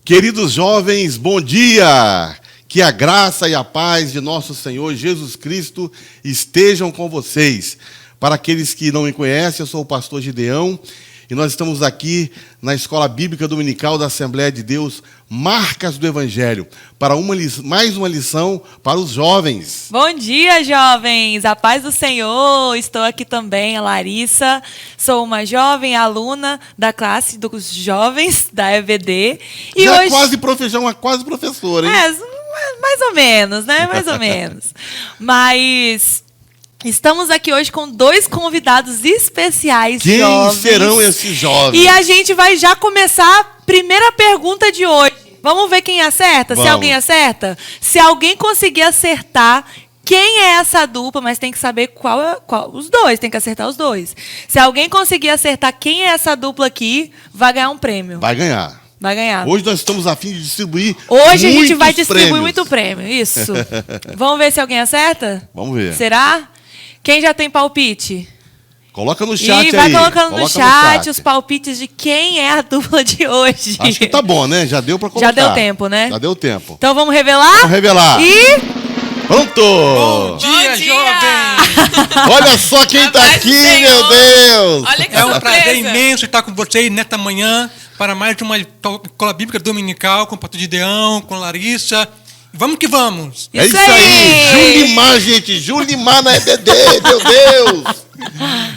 Queridos jovens, bom dia! Que a graça e a paz de nosso Senhor Jesus Cristo estejam com vocês. Para aqueles que não me conhecem, eu sou o pastor Gideão e nós estamos aqui na Escola Bíblica Dominical da Assembleia de Deus, Marcas do Evangelho, para mais uma lição para os jovens. Bom dia, jovens! A paz do Senhor! Estou aqui também, a Larissa. Sou uma jovem aluna da classe dos jovens da EBD. E já hoje... quase professora, hein? Mais ou menos, né? Mais ou menos. Mas... estamos aqui hoje com dois convidados especiais. Quem jovens. serão esses jovens? E a gente vai já começar a primeira pergunta de hoje. Vamos ver quem acerta? Vamos. Se alguém acerta? Se alguém conseguir acertar quem é essa dupla, mas tem que saber qual. Os dois, tem que acertar os dois. Se alguém conseguir acertar quem é essa dupla aqui, vai ganhar um prêmio. Vai ganhar. Vai ganhar. Hoje nós estamos a fim de distribuir Hoje a gente vai muitos distribuir prêmios. muito prêmio. Isso. Vamos ver se alguém acerta? Vamos ver. Será? Quem já tem palpite? Coloca no chat aí. E vai colocando Coloca no chat os palpites de quem é a dupla de hoje. Acho que tá bom, né? Já deu pra colocar. Já deu tempo, né? Já deu tempo. Então vamos revelar? Vamos revelar. E... pronto! Bom dia, jovem! Olha só quem tá paz do aqui, Senhor. meu Deus! Olha que É um surpresa. prazer imenso estar com vocês nesta manhã para mais uma escola bíblica dominical com o pastor Gideão, com Larissa. Vamos que vamos! É isso aí! Julimar, gente! Julimar na EBD, meu Deus!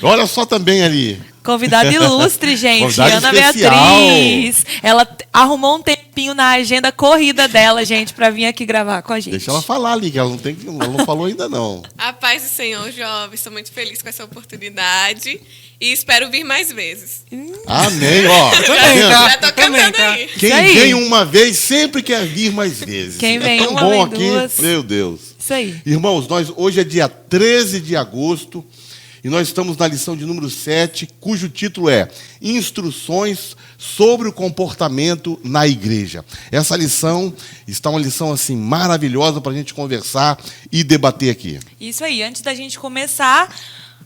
Olha só também ali. Convidada ilustre, gente. Convidada Ana especial. Beatriz. Ela arrumou um tempinho na agenda corrida dela, gente, para vir aqui gravar com a gente. Deixa ela falar ali, que ela não falou ainda não. A paz do Senhor, jovem. Estou muito feliz com essa oportunidade e espero vir mais vezes. Amém, ó. Tá Também, vendo? tá? Já tô Também, cantando tá? aí. Quem Isso aí. vem uma vez sempre quer vir mais vezes. Quem vem é tão uma, bom vem aqui, duas. meu Deus. Isso aí. Irmãos, hoje é dia 13 de agosto e nós estamos na lição de número 7, cujo título é Instruções sobre o comportamento na igreja. Essa lição está uma lição assim maravilhosa para a gente conversar e debater aqui. Isso aí. Antes da gente começar,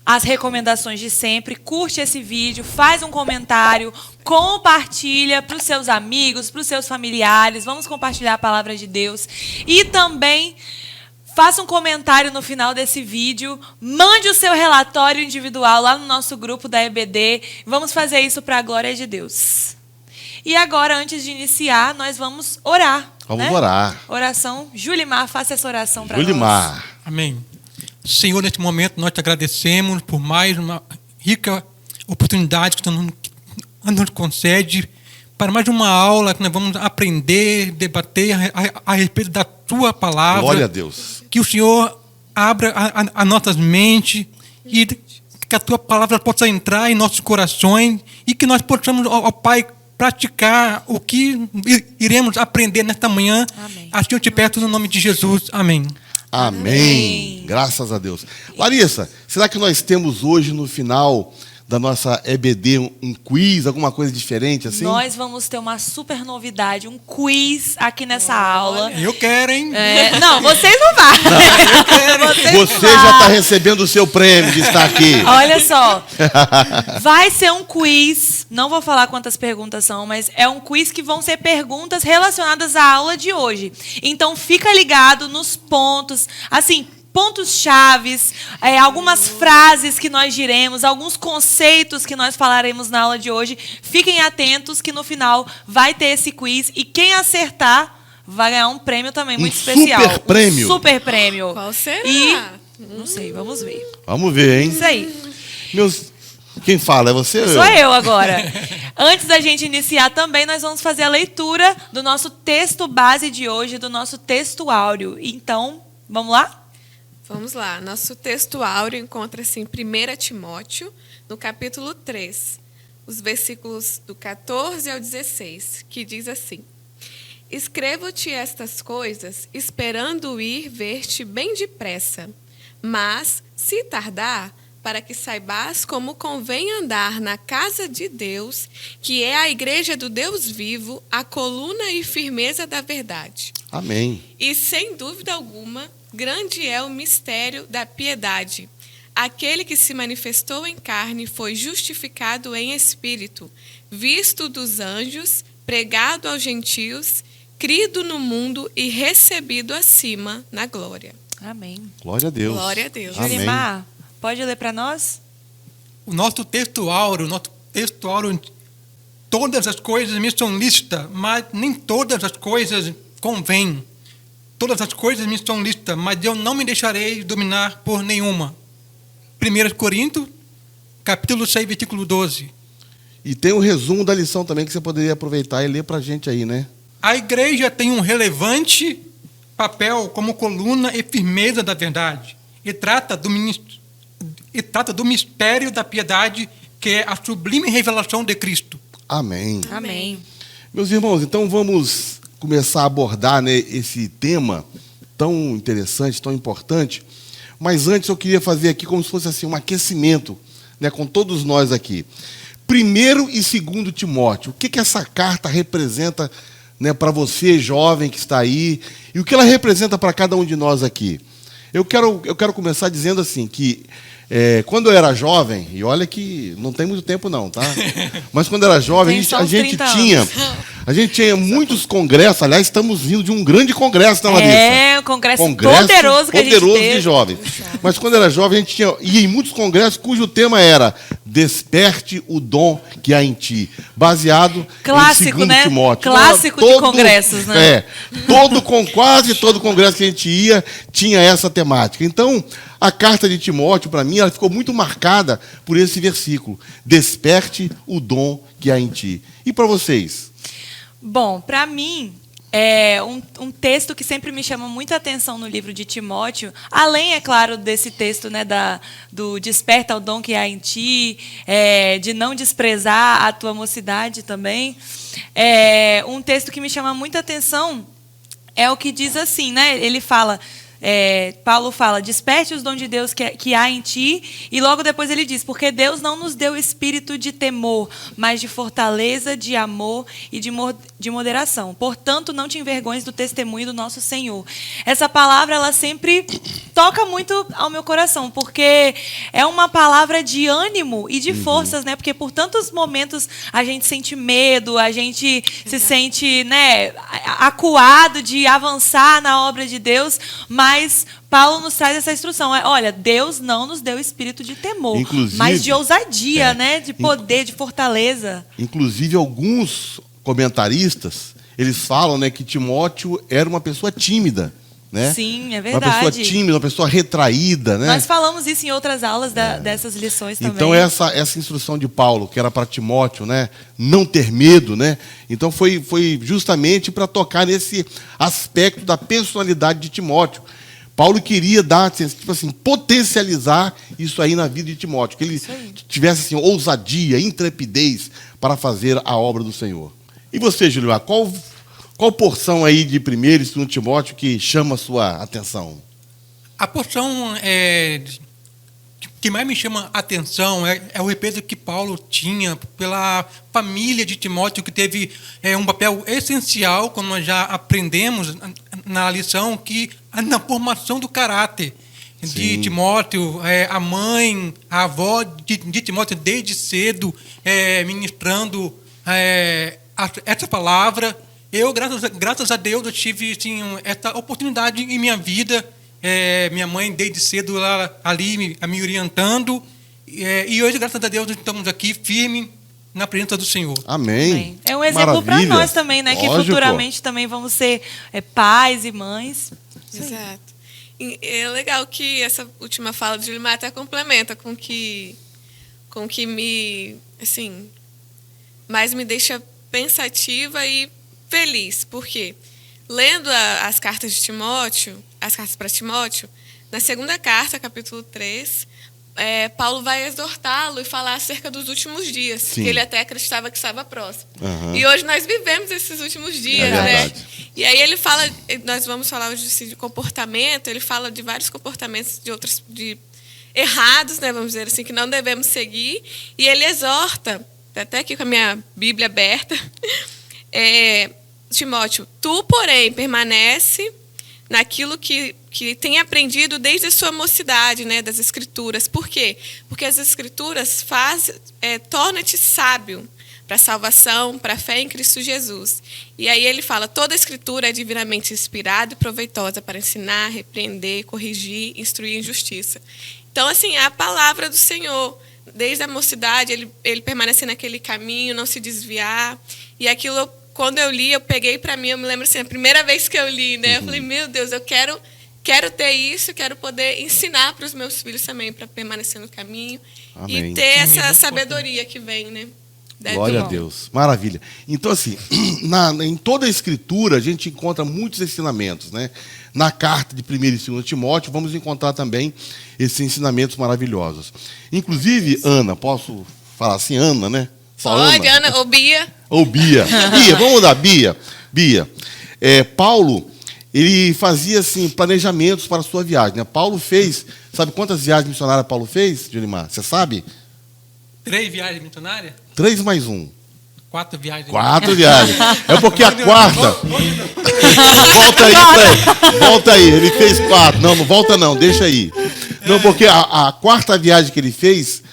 as recomendações de sempre. Curte esse vídeo, faz um comentário, compartilha para os seus amigos, para os seus familiares. Vamos compartilhar a palavra de Deus. E também... faça um comentário no final desse vídeo, mande o seu relatório individual lá no nosso grupo da EBD. Vamos fazer isso para a glória de Deus. E agora, antes de iniciar, nós vamos orar. Vamos orar. Oração. Julimar, faça essa oração para nós. Julimar. Amém. Senhor, neste momento nós te agradecemos por mais uma rica oportunidade que tu nos concede para mais uma aula que nós vamos aprender, debater a respeito da tua palavra. Glória a Deus. Que o Senhor abra as nossas mentes e que a tua palavra possa entrar em nossos corações e que nós possamos, ó Pai, praticar o que iremos aprender nesta manhã. Amém. Assim eu te peço no nome de Jesus. Amém. Amém. Graças a Deus. Larissa, será que nós temos hoje no final da nossa EBD um quiz, alguma coisa diferente assim? Nós vamos ter uma super novidade, um quiz aqui nessa aula. Eu quero, hein? Não, vocês não vão. Você já está recebendo o seu prêmio de estar aqui. Olha só, vai ser um quiz, não vou falar quantas perguntas são, mas é um quiz que vão ser perguntas relacionadas à aula de hoje. Então fica ligado nos pontos, assim, pontos chaves, algumas frases que nós diremos, alguns conceitos que nós falaremos na aula de hoje. Fiquem atentos que no final vai ter esse quiz e quem acertar vai ganhar um prêmio também muito especial. Super prêmio. Um super prêmio. Qual será? E não sei, vamos ver. Vamos ver, hein? Isso aí. Quem fala? É você? ou Sou eu agora. Antes da gente iniciar também, nós vamos fazer a leitura do nosso texto base de hoje, do nosso texto áureo. Então, vamos lá? Vamos lá. Nosso texto áureo encontra-se em 1 Timóteo, no capítulo 3, os versículos do 14 ao 16, que diz assim: Escrevo-te estas coisas, esperando ir ver-te bem depressa. Mas, se tardar, para que saibas como convém andar na casa de Deus, que é a igreja do Deus vivo, a coluna e firmeza da verdade. Amém. E, sem dúvida alguma, grande é o mistério da piedade. Aquele que se manifestou em carne foi justificado em espírito, visto dos anjos, pregado aos gentios, crido no mundo e recebido acima na glória. Amém. Glória a Deus. Glória a Deus. Amém. Julimar, pode ler para nós? O nosso texto áureo, todas as coisas me são lícitas, mas nem todas as coisas convêm. Todas as coisas me são lícitas, mas eu não me deixarei dominar por nenhuma. 1 Coríntios, capítulo 6, versículo 12. E tem um resumo da lição também que você poderia aproveitar e ler para a gente aí, né? A igreja tem um relevante papel como coluna e firmeza da verdade e trata do mistério da piedade, que é a sublime revelação de Cristo. Amém. Amém. Meus irmãos, então vamos começar a abordar, né, esse tema tão interessante, tão importante. Mas antes eu queria fazer aqui como se fosse assim, um aquecimento, né, com todos nós aqui. 1º e 2º Timóteo, o que essa carta representa, né, para você, jovem que está aí, e o que ela representa para cada um de nós aqui? Eu quero começar dizendo assim, que quando eu era jovem, e olha que não tem muito tempo não, tá? Mas quando eu era jovem, a gente tinha muitos congressos. Aliás, estamos vindo de um grande congresso, né, Larissa? Um congresso poderoso que a gente teve. De jovens. Mas quando eu era jovem, a gente ia em muitos congressos cujo tema era Desperte o dom que há em ti. Baseado clássico, em 2 né? Timóteo. Clássico de congressos, né? Quase todo congresso que a gente ia tinha essa temática. Então, a carta de Timóteo, para mim, ela ficou muito marcada por esse versículo. Desperte o dom que há em ti. E para vocês? Bom, para mim, é um texto que sempre me chama muita atenção no livro de Timóteo, além, é claro, desse texto, né, do desperta o dom que há em ti, de não desprezar a tua mocidade também. Um texto que me chama muita atenção é o que diz assim, né? Ele fala... Paulo fala, desperte os dons de Deus que há em ti, e logo depois ele diz, porque Deus não nos deu espírito de temor, mas de fortaleza, de amor e de moderação. Portanto, não te envergonhes do testemunho do nosso Senhor. Essa palavra, ela sempre toca muito ao meu coração, porque é uma palavra de ânimo e de forças, né? Porque por tantos momentos a gente sente medo, a gente se sente, né, acuado de avançar na obra de Deus, mas Paulo nos traz essa instrução. Olha, Deus não nos deu espírito de temor, mas de ousadia, né? De poder, de fortaleza. Inclusive, alguns comentaristas, eles falam, né, que Timóteo era uma pessoa tímida. Né? Sim, é verdade. Uma pessoa tímida, uma pessoa retraída. Né? Nós falamos isso em outras aulas dessas lições também. Então, essa instrução de Paulo, que era para Timóteo, né, não ter medo, né? Então foi justamente para tocar nesse aspecto da personalidade de Timóteo. Paulo queria dar, tipo assim, potencializar isso aí na vida de Timóteo, que ele tivesse assim, ousadia, intrepidez para fazer a obra do Senhor. E você, Juliana, qual porção aí de 1º e 2 Timóteo que chama a sua atenção? A porção que mais me chama a atenção é o respeito que Paulo tinha pela família de Timóteo, que teve um papel essencial, como nós já aprendemos na lição, que na formação do caráter de Timóteo. A mãe, a avó de Timóteo, desde cedo, ministrando essa palavra. Eu, graças a Deus, eu tive assim, essa oportunidade em minha vida. Minha mãe, desde cedo, ali me orientando. E hoje, graças a Deus, estamos aqui firmes na presença do Senhor. Amém. É um exemplo para nós também, né? Lógico. Que futuramente também vamos ser pais e mães. Exato. E é legal que essa última fala de Julimar até complementa com que me, assim, mais me deixa pensativa e feliz. Por quê? Lendo as cartas de Timóteo, as cartas para Timóteo, na 2ª carta, capítulo 3, Paulo vai exortá-lo e falar acerca dos últimos dias, que ele até acreditava que estava próximo. E hoje nós vivemos esses últimos dias, né? E aí ele fala, nós vamos falar hoje de comportamento, ele fala de vários comportamentos de errados, né, vamos dizer assim, que não devemos seguir, e ele exorta, até aqui com a minha Bíblia aberta, Timóteo, tu, porém, permanece naquilo que tem aprendido desde a sua mocidade, né, das Escrituras. Por quê? Porque as Escrituras torna-te sábio para a salvação, para a fé em Cristo Jesus. E aí ele fala, toda a Escritura é divinamente inspirada e proveitosa para ensinar, repreender, corrigir, instruir em justiça. Então, assim, é a palavra do Senhor. Desde a mocidade, ele permanecer naquele caminho, não se desviar. E aquilo, quando eu li, eu peguei para mim, eu me lembro assim, a primeira vez que eu li, né? Eu falei, meu Deus, eu quero ter isso, quero poder ensinar para os meus filhos também, para permanecer no caminho. Amém. E ter essa sabedoria que vem, né? Glória a Deus. Maravilha. Então, assim, em toda a Escritura, a gente encontra muitos ensinamentos, né? Na carta de 1 e 2 Timóteo, vamos encontrar também esses ensinamentos maravilhosos. Inclusive, Ana, posso falar assim, Ana, né? Só pode, Ana, ou Bia. Ou Bia. Bia, vamos mudar, Bia. Bia. Paulo, ele fazia, assim, planejamentos para a sua viagem, né? Paulo fez, sabe quantas viagens missionárias Paulo fez, Julimar? Você sabe? 3 viagens missionárias? 3 mais 1. 4 viagens. 4 viagens. É porque a quarta... Volta aí. Ele fez 4. Não volta não, deixa aí. Não, porque a quarta viagem que ele fez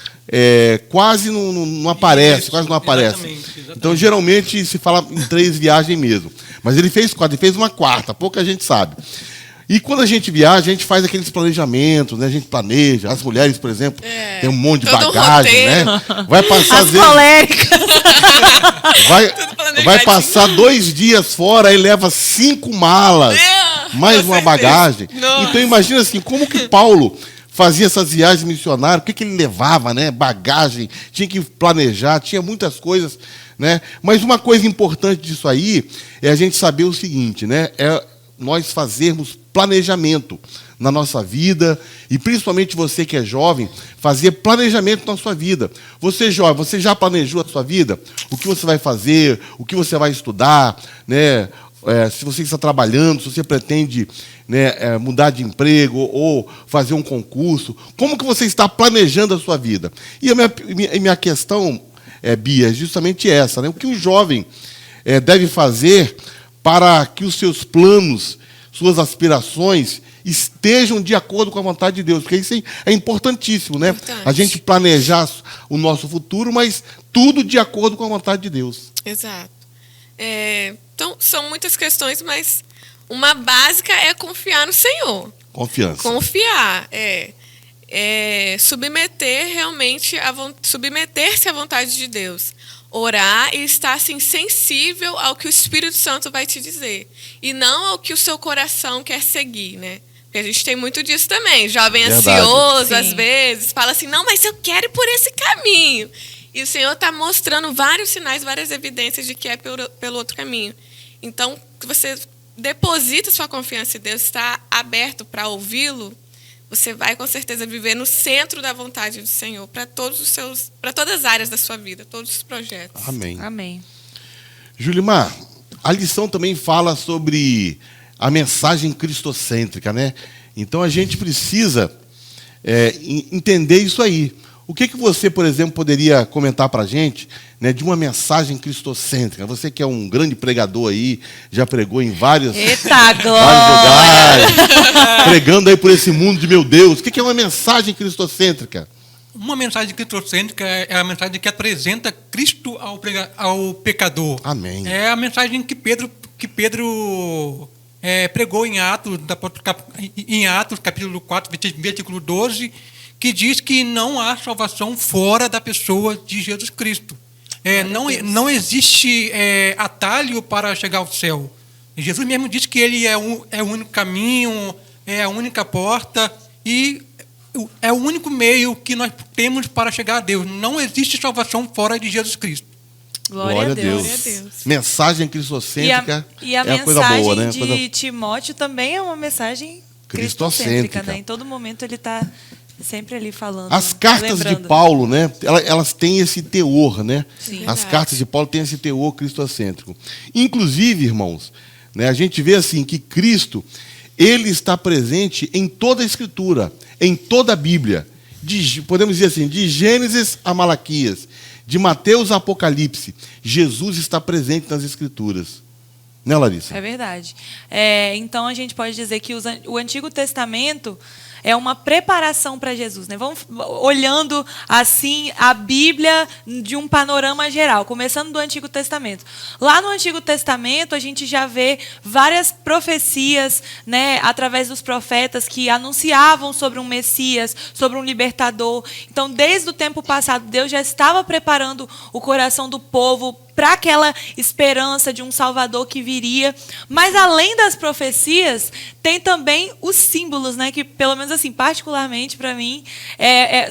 quase não aparece. Isso, quase não aparece. Exatamente. Então, geralmente, se fala em 3 viagens mesmo. Mas ele fez 4, ele fez uma quarta. Pouca gente sabe. E quando a gente viaja, a gente faz aqueles planejamentos, né? A gente planeja. As mulheres, por exemplo, tem um monte de bagagem, né? Vai passar as coléricas. Vai passar 2 dias fora e leva 5 malas, mais uma bagagem. Nossa. Então imagina assim, como que Paulo fazia essas viagens missionárias, o que ele levava, né? Bagagem, tinha que planejar, tinha muitas coisas, né? Mas uma coisa importante disso aí é a gente saber o seguinte, né? Nós fazermos planejamento na nossa vida, e principalmente você que é jovem, fazer planejamento na sua vida. Você jovem, você já planejou a sua vida? O que você vai fazer, o que você vai estudar, né? Se você está trabalhando, se você pretende, né, mudar de emprego ou fazer um concurso, como que você está planejando a sua vida? E a minha questão, Bia, é justamente essa, né? O que um jovem deve fazer para que os seus planos, suas aspirações estejam de acordo com a vontade de Deus, porque isso é importantíssimo, né? Importante. A gente planejar o nosso futuro, mas tudo de acordo com a vontade de Deus. Exato. Então, são muitas questões, mas uma básica é confiar no Senhor. Confiança. Confiar, submeter realmente, submeter-se à vontade de Deus. Orar e estar assim, sensível ao que o Espírito Santo vai te dizer. E não ao que o seu coração quer seguir, né? Porque a gente tem muito disso também. Jovem ansioso, às vezes, fala assim, não, mas eu quero ir por esse caminho. E o Senhor está mostrando vários sinais, várias evidências de que é pelo outro caminho. Então, que você deposita sua confiança em Deus, está aberto para ouvi-lo, você vai com certeza viver no centro da vontade do Senhor para todas as áreas da sua vida, todos os projetos. Amém. Amém. Julimar, a lição também fala sobre a mensagem cristocêntrica, né? Então a gente precisa entender isso aí. O que você, por exemplo, poderia comentar para a gente, né, de uma mensagem cristocêntrica? Você que é um grande pregador aí, já pregou em vários lugares, pregando aí por esse mundo de meu Deus. O que é uma mensagem cristocêntrica? Uma mensagem cristocêntrica é a mensagem que apresenta Cristo ao pecador. Amém. É a mensagem que Pedro pregou em Atos, capítulo 4, versículo 12, que diz que não há salvação fora da pessoa de Jesus Cristo. Não existe atalho para chegar ao céu. Jesus mesmo disse que ele é o único caminho, é a única porta e é o único meio que nós temos para chegar a Deus. Não existe salvação fora de Jesus Cristo. Glória a Deus. Glória a Deus. Mensagem cristocêntrica é uma coisa boa, né? De Timóteo também é uma mensagem cristocêntrica, né? Em todo momento ele está sempre ali falando. As cartas lembrando. de Paulo, né? Elas têm esse teor, né? Sim. As cartas de Paulo têm esse teor cristocêntrico. Inclusive, irmãos, né, a gente vê assim que Cristo, ele está presente em toda a Escritura, em toda a Bíblia. Podemos dizer assim, de Gênesis a Malaquias, de Mateus a Apocalipse, Jesus está presente nas Escrituras. Né, Larissa? É verdade. Então, a gente pode dizer que o Antigo Testamento é uma preparação para Jesus, né? Vamos olhando assim a Bíblia de um panorama geral, começando do Antigo Testamento. Lá no Antigo Testamento a gente já vê várias profecias, né, através dos profetas que anunciavam sobre um Messias, sobre um libertador. Então, desde o tempo passado, Deus já estava preparando o coração do povo para aquela esperança de um Salvador que viria. Mas, além das profecias, tem também os símbolos, né, que, pelo menos assim, particularmente para mim,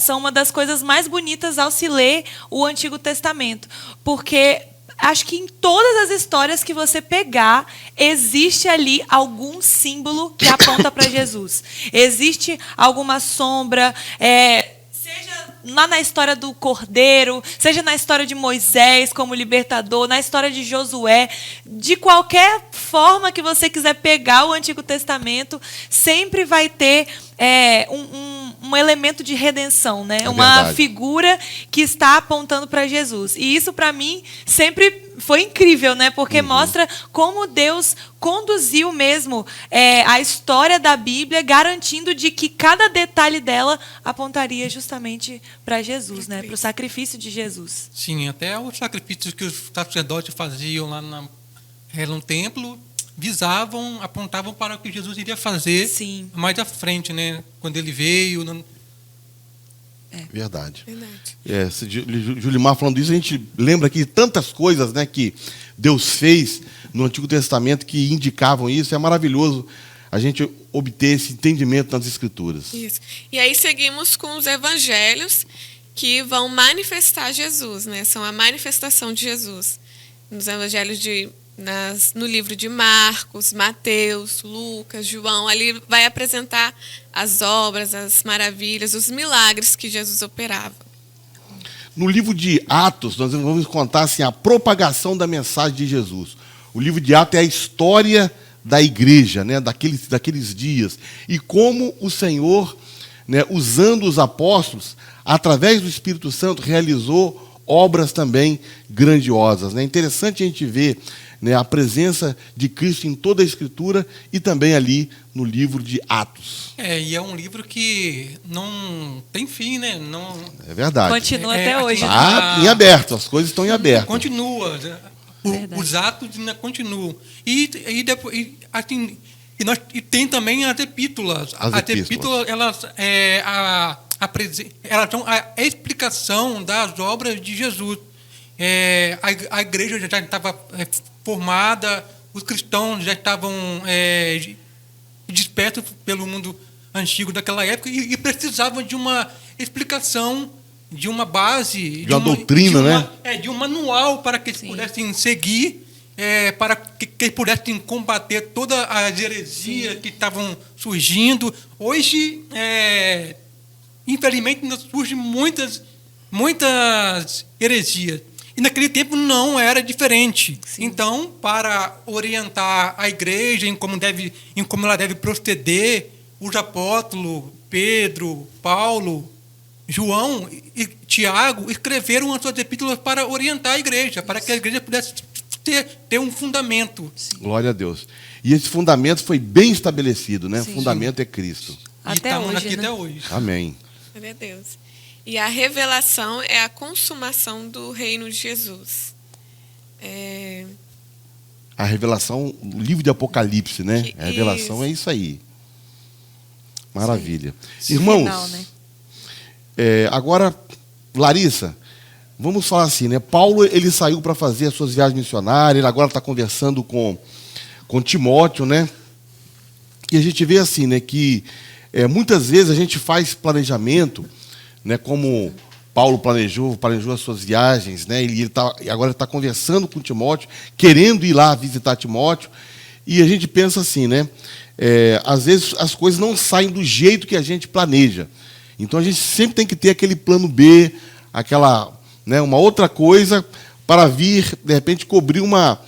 são uma das coisas mais bonitas ao se ler o Antigo Testamento. Porque acho que em todas as histórias que você pegar, existe ali algum símbolo que aponta para Jesus. Existe alguma sombra, seja lá na história do Cordeiro, seja na história de Moisés como libertador, na história de Josué, de qualquer forma que você quiser pegar o Antigo Testamento, sempre vai ter um elemento de redenção, né? Uma verdade. figura que está apontando para Jesus. E isso, para mim, sempre foi incrível, né? Porque mostra como Deus conduziu mesmo a história da Bíblia, garantindo de que cada detalhe dela apontaria justamente para Jesus, né? Para o sacrifício de Jesus. Sim, até os sacrifícios que os sacerdotes faziam lá no templo apontavam para o que Jesus iria fazer. Sim. Mais à frente, né? Quando ele veio. Verdade. Verdade. Se Julimar falando isso, a gente lembra aqui de tantas coisas, né, que Deus fez no Antigo Testamento que indicavam isso. É maravilhoso a gente obter esse entendimento nas Escrituras. Isso. E aí seguimos com os evangelhos que vão manifestar Jesus, né? São a manifestação de Jesus. Nos evangelhos no livro de Marcos, Mateus, Lucas, João, ali vai apresentar as obras, as maravilhas, os milagres que Jesus operava. No livro de Atos, nós vamos contar assim, a propagação da mensagem de Jesus. O livro de Atos é a história da igreja, né, daqueles dias. E como o Senhor, né, usando os apóstolos, através do Espírito Santo, realizou obras também grandiosas. É interessante a gente ver, né, a presença de Cristo em toda a Escritura e também ali no livro de Atos. E é um livro que não tem fim, né? Não, É verdade. Continua até hoje. Está em aberto, as coisas estão em aberto. Continua. Os atos ainda continuam. E tem também as epístolas. As epístolas, elas são a explicação das obras de Jesus. A igreja já estava formada, os cristãos já estavam dispersos pelo mundo antigo daquela época e precisavam de uma explicação, de uma base, de uma doutrina, né? De um manual para que eles pudessem seguir, para que eles pudessem combater todas as heresias que estavam surgindo. Hoje, infelizmente, surgem muitas heresias. E naquele tempo não era diferente. Sim. Então, para orientar a igreja em como ela deve proceder, os apóstolos, Pedro, Paulo, João e Tiago escreveram as suas epístolas para orientar a igreja, para que a igreja pudesse ter um fundamento. Sim. Glória a Deus. E esse fundamento foi bem estabelecido, né? Sim. O fundamento é Cristo. E estamos aqui, né? até hoje. Amém. Glória a Deus. E a revelação é a consumação do reino de Jesus. A revelação, o livro de Apocalipse, né? A revelação é isso aí. Maravilha. Sim. Irmãos, Final, né? Agora, Larissa, vamos falar assim, né? Paulo, ele saiu para fazer as suas viagens missionárias, ele agora está conversando com Timóteo, né? E a gente vê assim, né, que muitas vezes a gente faz planejamento, né, como Paulo planejou as suas viagens, né? Agora ele está conversando com Timóteo, querendo ir lá visitar Timóteo, e a gente pensa assim, né? Às vezes as coisas não saem do jeito que a gente planeja. Então a gente sempre tem que ter aquele plano B, uma outra coisa para vir, de repente, cobrir uma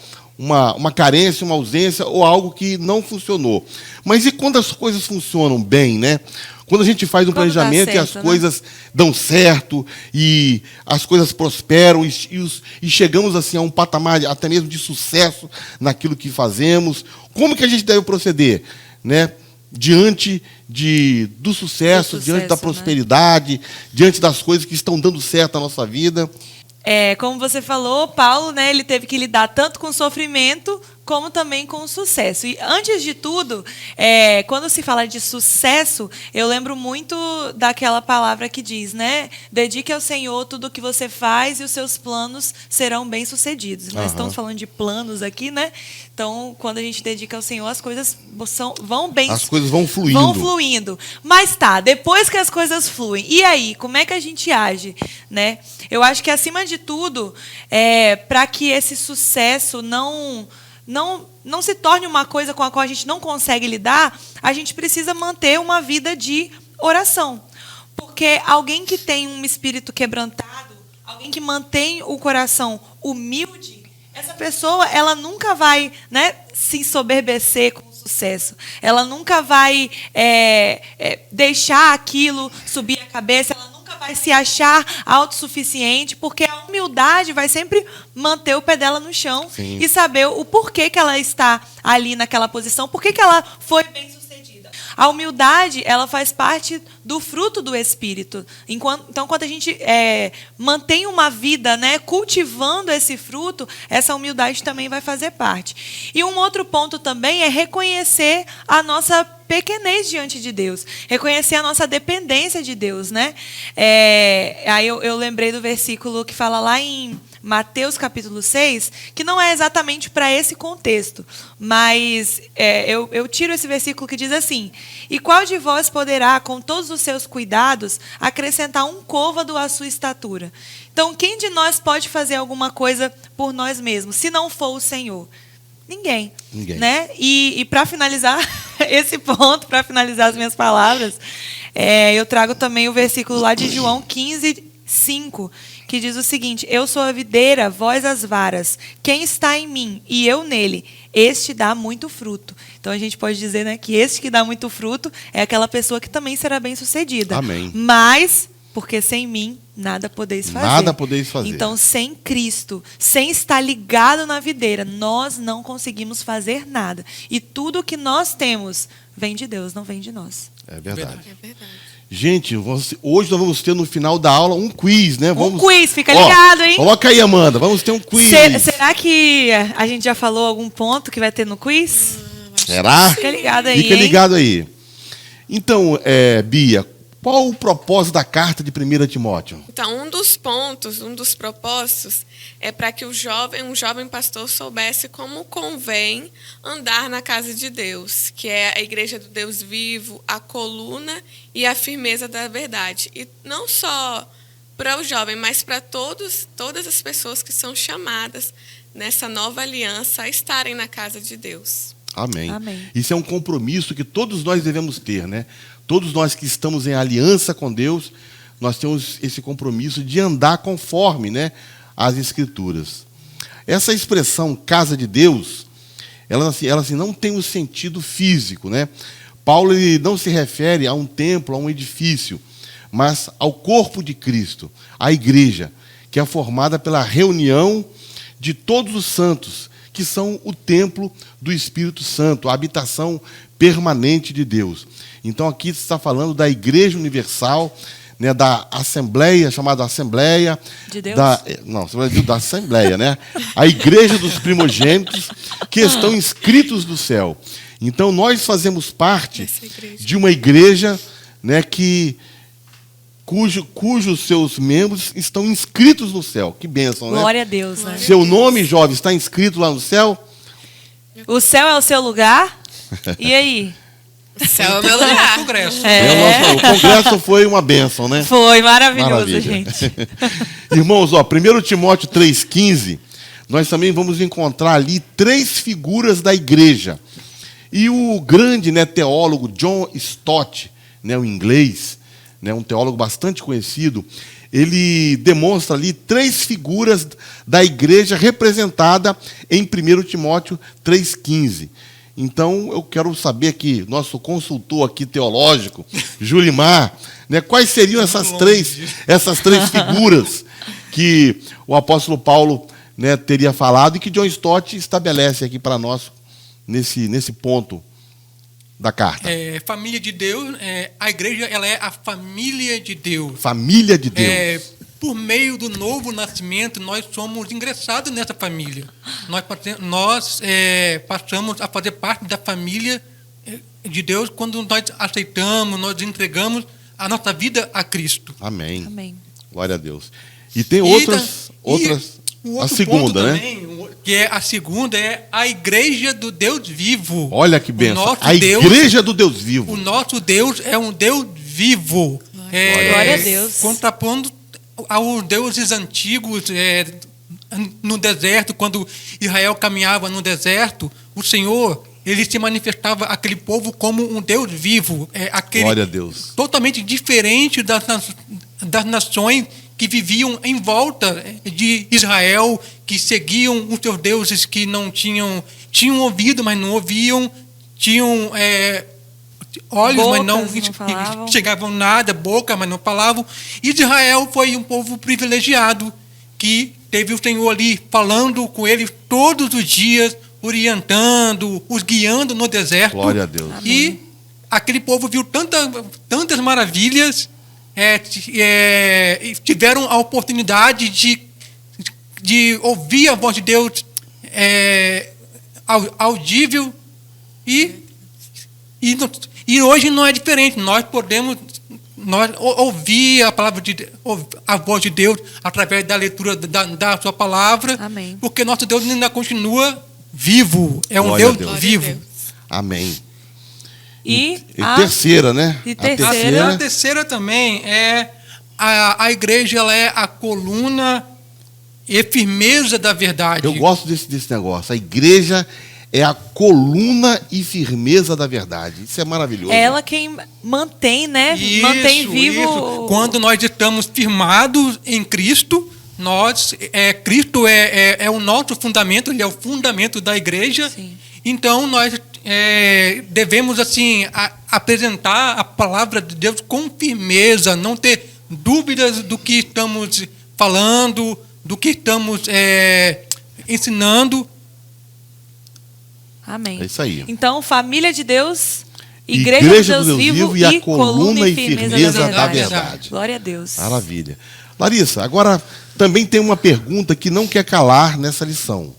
carência, uma ausência ou algo que não funcionou. Mas e quando as coisas funcionam bem, né? Quando a gente faz um planejamento e as coisas dão certo e as coisas prosperam e chegamos assim a um patamar até mesmo de sucesso naquilo que fazemos, como que a gente deve proceder, né? Diante do sucesso, diante da prosperidade, diante das coisas que estão dando certo na nossa vida. Como você falou, Paulo, né, ele teve que lidar tanto com o sofrimento como também com o sucesso. E antes de tudo, quando se fala de sucesso, eu lembro muito daquela palavra que diz, né? Dedique ao Senhor tudo o que você faz e os seus planos serão bem-sucedidos. Nós estamos falando de planos aqui, né? Então, quando a gente dedica ao Senhor, as coisas vão bem. As coisas vão fluindo. Vão fluindo. Mas tá, depois que as coisas fluem, e aí, como é que a gente age, né? Eu acho que, acima de tudo, para que esse sucesso não se torne uma coisa com a qual a gente não consegue lidar, a gente precisa manter uma vida de oração. Porque alguém que tem um espírito quebrantado, alguém que mantém o coração humilde, essa pessoa, ela nunca vai, né, se ensoberbecer com o sucesso. Ela nunca vai deixar aquilo subir a cabeça, ela nunca vai se achar autossuficiente, porque a humildade vai sempre manter o pé dela no chão. Sim. E saber o porquê que ela está ali naquela posição, porquê que ela foi bem-sucedida. A humildade, ela faz parte do fruto do Espírito. Então, quando a gente mantém uma vida, né, cultivando esse fruto, essa humildade também vai fazer parte. E um outro ponto também é reconhecer a nossa pequenez diante de Deus, reconhecer a nossa dependência de Deus, né? Aí eu lembrei do versículo que fala lá em Mateus capítulo 6, que não é exatamente para esse contexto, mas eu tiro esse versículo que diz assim: e qual de vós poderá, com todos os seus cuidados, acrescentar um côvado à sua estatura? Então, quem de nós pode fazer alguma coisa por nós mesmos, se não for o Senhor? Ninguém. Né? E para finalizar esse ponto, para finalizar as minhas palavras, eu trago também o versículo lá de João 15:5, que diz o seguinte: eu sou a videira, vós as varas. Quem está em mim e eu nele, este dá muito fruto. Então a gente pode dizer, né, que este que dá muito fruto é aquela pessoa que também será bem-sucedida. Amém. Mas, porque sem mim nada podeis fazer. Nada podeis fazer. Então, sem Cristo, sem estar ligado na videira, nós não conseguimos fazer nada. E tudo que nós temos vem de Deus, não vem de nós. É verdade. É verdade. Gente, hoje nós vamos ter no final da aula um quiz, né? Um quiz, fica ligado, hein? Coloca aí, Amanda, vamos ter um quiz. Será que a gente já falou algum ponto que vai ter no quiz? Será? Fica ligado aí. Fica ligado aí. Então, Bia, qual o propósito da carta de 1 Timóteo? Então, um dos propósitos é para que um jovem pastor soubesse como convém andar na casa de Deus, que é a igreja do Deus vivo, a coluna e a firmeza da verdade. E não só para o jovem, mas para todas as pessoas que são chamadas nessa nova aliança a estarem na casa de Deus. Amém. Amém. Isso é um compromisso que todos nós devemos ter, né? Todos nós que estamos em aliança com Deus, nós temos esse compromisso de andar conforme, né, as Escrituras. Essa expressão casa de Deus, ela não tem um sentido físico, né? Paulo ele não se refere a um templo, a um edifício, mas ao corpo de Cristo, a igreja, que é formada pela reunião de todos os santos, que são o templo do Espírito Santo, a habitação permanente de Deus. Então aqui se está falando da Igreja Universal, né, da Assembleia, chamada Assembleia de Deus? Da Assembleia, né? A Igreja dos Primogênitos, que estão inscritos no céu. Então nós fazemos parte de uma igreja, né, cujos seus membros estão inscritos no céu. Que bênção, né? Glória a Deus, né? Seu nome, jovem, está inscrito lá no céu? O céu é o seu lugar? E aí? O céu é o meu lugar. O congresso. O congresso foi uma bênção, né? Foi maravilhoso, Maravilha. gente. Irmãos, 1 Timóteo 3,15, nós também vamos encontrar ali 3 figuras da igreja. E o grande, né, teólogo John Stott, né, o inglês, né, um teólogo bastante conhecido, ele demonstra ali 3 figuras da igreja representada em 1 Timóteo 3,15. Então, eu quero saber aqui, nosso consultor aqui teológico, Julimar, né, quais seriam essas três figuras que o apóstolo Paulo, né, teria falado e que John Stott estabelece aqui para nós nesse ponto. da carta. Família de Deus, a igreja ela é a família de Deus. Família de Deus. Por meio do novo nascimento, nós somos ingressados nessa família. Nós passamos a fazer parte da família de Deus quando nós aceitamos, nós entregamos a nossa vida a Cristo. Amém. Amém. Glória a Deus. E tem outras. O A outro segunda, ponto né? também, que é a segunda, é a igreja do Deus vivo. Olha que bênção. nosso A Deus- igreja do Deus vivo. O nosso Deus é um Deus vivo. Glória a Deus. Contrapondo aos deuses antigos no deserto, quando Israel caminhava no deserto, o Senhor, ele se manifestava aquele povo como um Deus vivo. Glória a Deus. Totalmente diferente das nações que viviam em volta de Israel, que seguiam os seus deuses, que não tinham ouvido, mas não ouviam, tinham olhos, Bocas, mas não falavam. chegavam nada, boca, mas não falavam. Israel foi um povo privilegiado, que teve o Senhor ali falando com eles todos os dias, orientando, os guiando no deserto. Glória a Deus. E aquele povo viu tantas maravilhas, e tiveram a oportunidade de ouvir a voz de Deus audível, e hoje não é diferente. Nós podemos ouvir a voz de Deus através da leitura da sua palavra. Amém. Porque nosso Deus ainda continua vivo. É um Glória a Deus Deus. vivo. Amém. E terceira, né? E A terceira. A terceira também é a igreja, ela é a coluna e firmeza da verdade. Eu gosto desse negócio. A igreja é a coluna e firmeza da verdade. Isso é maravilhoso. ela quem mantém, né? Mantém vivo. Isso. Quando nós estamos firmados em Cristo, Cristo é o nosso fundamento, ele é o fundamento da igreja. Sim. Então nós devemos assim apresentar a palavra de Deus com firmeza, não ter dúvidas do que estamos falando, do que estamos ensinando. Amém. É isso aí. Então, família de Deus, igreja do Deus vivo e a coluna e firmeza da verdade. Glória a Deus. Maravilha. Larissa, agora também tem uma pergunta que não quer calar nessa lição.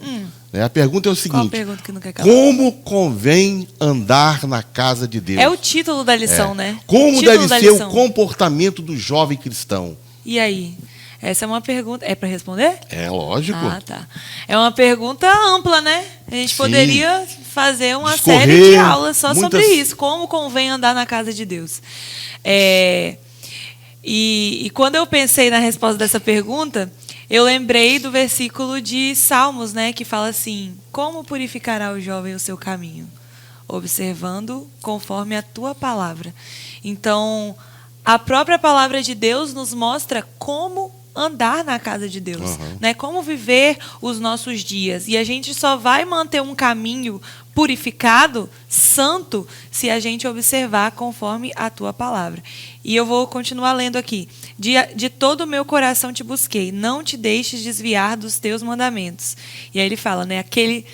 A pergunta é o Qual a seguinte: pergunta que não quer calar? como convém andar na casa de Deus? É o título da lição, né? Como Título deve da ser lição. o comportamento do jovem cristão? E aí? Essa é uma pergunta. É para responder? É lógico. Ah, tá. É uma pergunta ampla, né? A gente Sim. poderia fazer uma Discorrer, série de aulas só muitas- sobre isso. Como convém andar na casa de Deus. E quando eu pensei na resposta dessa pergunta, eu lembrei do versículo de Salmos, né? Que fala assim: como purificará o jovem o seu caminho? Observando conforme a tua palavra. Então, a própria palavra de Deus nos mostra como andar na casa de Deus, né? Como viver os nossos dias. E a gente só vai manter um caminho purificado, santo, se a gente observar conforme a tua palavra. E eu vou continuar lendo aqui. De todo o meu coração te busquei, não te deixes desviar dos teus mandamentos. E aí ele fala, né? Aquele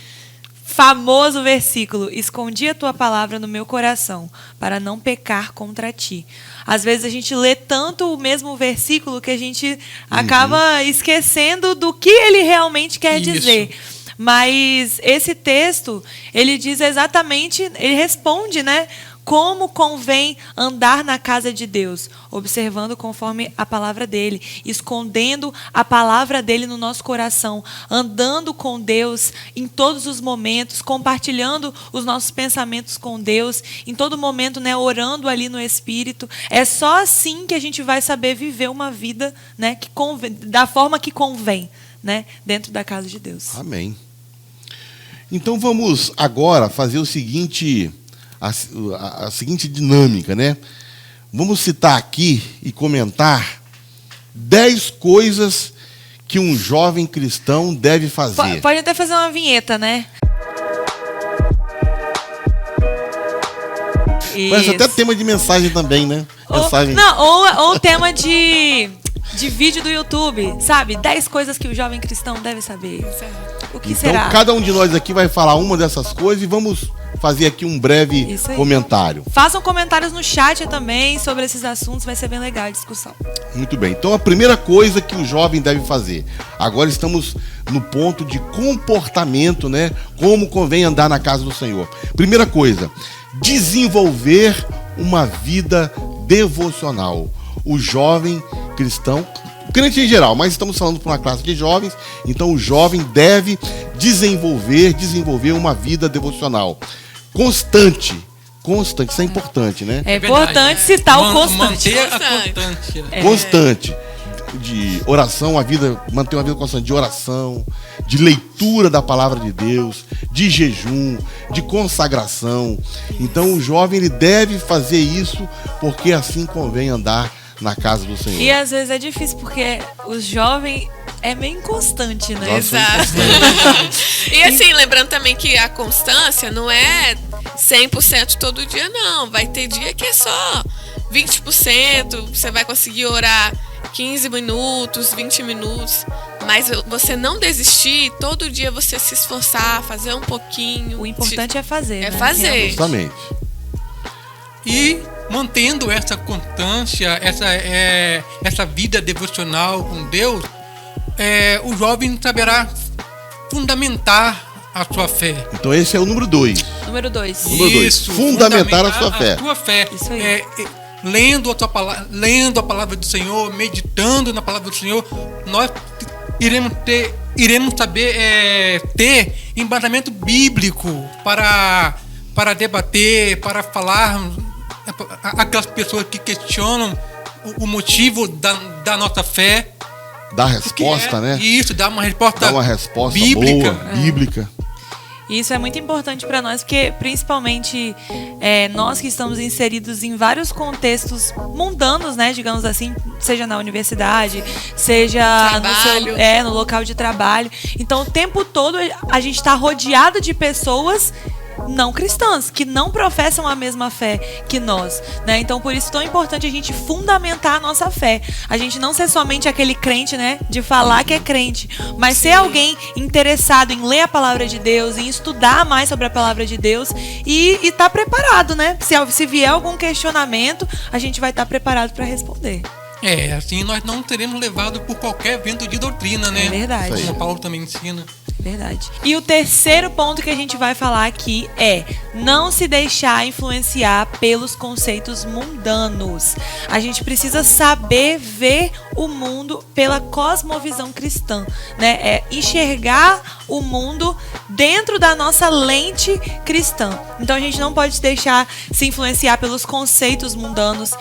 famoso versículo: escondi a tua palavra no meu coração, para não pecar contra ti. Às vezes a gente lê tanto o mesmo versículo que a gente acaba esquecendo do que ele realmente quer Isso. dizer. Mas esse texto, ele diz exatamente, ele responde, né? Como convém andar na casa de Deus, observando conforme a palavra dele, escondendo a palavra dele no nosso coração, andando com Deus em todos os momentos, compartilhando os nossos pensamentos com Deus, em todo momento, né, orando ali no Espírito. É só assim que a gente vai saber viver uma vida, né, que convém, da forma que convém, né, dentro da casa de Deus. Amém. Então vamos agora fazer o seguinte, a seguinte dinâmica, né? Vamos citar aqui e comentar 10 coisas que um jovem cristão deve fazer. Pode até fazer uma vinheta, né? Parece até Isso. tema de mensagem também, né? Mensagem. Ou tema de vídeo do YouTube, sabe? 10 coisas que o jovem cristão deve saber. O que Então, será? cada um de nós aqui vai falar uma dessas coisas e vamos fazer aqui um breve Isso aí. comentário. Façam comentários no chat também sobre esses assuntos, vai ser bem legal a discussão. Muito bem. Então, a primeira coisa que o jovem deve fazer. Agora estamos no ponto de comportamento, né? Como convém andar na casa do Senhor. Primeira coisa, desenvolver uma vida devocional. O jovem cristão, o crente em geral, mas estamos falando para uma classe de jovens, então o jovem deve desenvolver uma vida devocional constante. Constante, isso é importante, né? É verdade, importante citar o constante. Manter a constância. Constante de oração, manter uma vida constante de oração, de leitura da palavra de Deus, de jejum, de consagração. Então o jovem ele deve fazer isso porque assim convém andar na casa do Senhor. E às vezes é difícil porque o jovem é meio inconstante, né? Nossa, Exato. E assim, lembrando também que a constância não é 100% todo dia, não. Vai ter dia que é só 20%, você vai conseguir orar 15 minutos, 20 minutos. Mas você não desistir, todo dia você se esforçar, fazer um pouquinho. O importante é fazer. É né? fazer. Justamente. E mantendo essa constância, essa vida devocional com Deus, o jovem saberá fundamentar a sua fé. Então esse é o número 2. Número 2. Número dois, Isso, fundamentar a sua fé. A sua fé. Isso aí. Lendo a palavra do Senhor, meditando na palavra do Senhor, nós iremos saber ter embasamento bíblico para debater, para falar aquelas pessoas que questionam o motivo da nossa fé. Dá resposta, né? Isso, dá uma resposta, Dá uma resposta bíblica. boa, bíblica. E isso é muito importante para nós, porque principalmente nós que estamos inseridos em vários contextos mundanos, né, digamos assim, seja na universidade, seja no local de trabalho. Então, o tempo todo a gente está rodeado de pessoas não cristãs, que não professam a mesma fé que nós, né? Então, por isso, tão importante a gente fundamentar a nossa fé. A gente não ser somente aquele crente, né? De falar que é crente, mas ser alguém interessado em ler a palavra de Deus, em estudar mais sobre a palavra de Deus e estar preparado, né? Se vier algum questionamento, a gente vai estar preparado para responder. Assim nós não seremos levados por qualquer vento de doutrina, né? É verdade. Como Paulo também ensina. Verdade. E o terceiro ponto que a gente vai falar aqui é não se deixar influenciar pelos conceitos mundanos. A gente precisa saber ver o mundo pela cosmovisão cristã, né? Enxergar o mundo dentro da nossa lente cristã. Então a gente não pode deixar se influenciar pelos conceitos mundanos.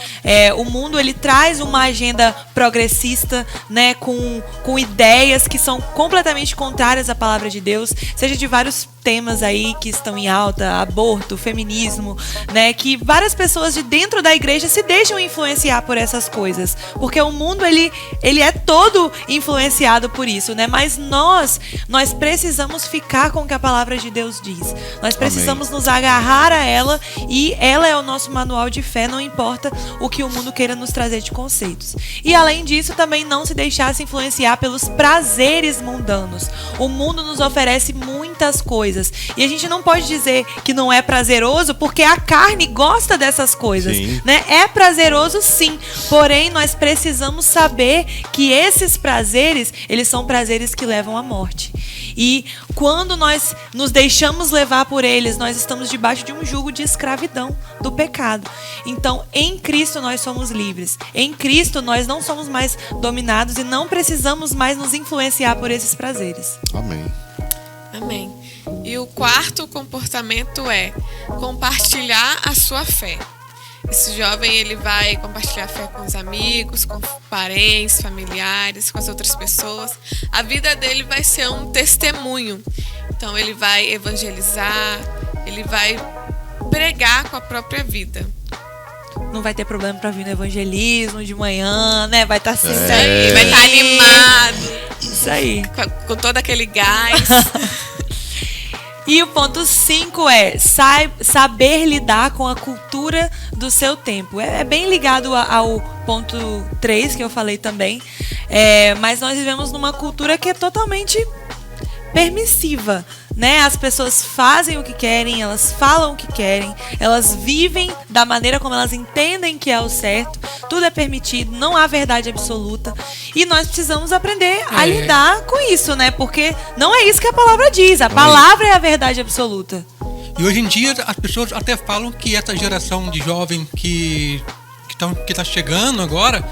O mundo ele traz uma agenda progressista, né? Com ideias que são completamente contrárias à palavra de Deus, seja de vários temas aí que estão em alta, aborto, feminismo, né, que várias pessoas de dentro da igreja se deixam influenciar por essas coisas, porque o mundo ele é todo influenciado por isso, né, mas nós precisamos ficar com o que a palavra de Deus diz, nós precisamos nos agarrar a ela e ela é o nosso manual de fé, não importa o que o mundo queira nos trazer de conceitos. E além disso, também não se deixar se influenciar pelos prazeres mundanos. O mundo nos oferece muitas coisas. E a gente não pode dizer que não é prazeroso, porque a carne gosta dessas coisas, né? É prazeroso sim, porém nós precisamos saber que esses prazeres, eles são prazeres que levam à morte. E quando nós nos deixamos levar por eles, nós estamos debaixo de um jugo de escravidão do pecado. Então, em Cristo nós somos livres. Em Cristo nós não somos mais dominados e não precisamos mais nos influenciar por esses prazeres. Amém. Amém. E o quarto comportamento é compartilhar a sua fé. Esse jovem ele vai compartilhar a fé com os amigos, com parentes, familiares, com as outras pessoas. A vida dele vai ser um testemunho. Então ele vai evangelizar, ele vai pregar com a própria vida. Não vai ter problema para vir no evangelismo de manhã, né? Vai estar sempre aí, vai estar animado. Isso aí. Com todo aquele gás. E o ponto 5 é saber lidar com a cultura do seu tempo. É bem ligado ao ponto 3 que eu falei também. Mas nós vivemos numa cultura que é totalmente permissiva, né? As pessoas fazem o que querem, elas falam o que querem, elas vivem da maneira como elas entendem que é o certo. Tudo é permitido, não há verdade absoluta. E nós precisamos aprender a lidar com isso, né? Porque não é isso que a palavra diz. A palavra é a verdade absoluta. E hoje em dia as pessoas até falam que essa geração de jovem que tá chegando agora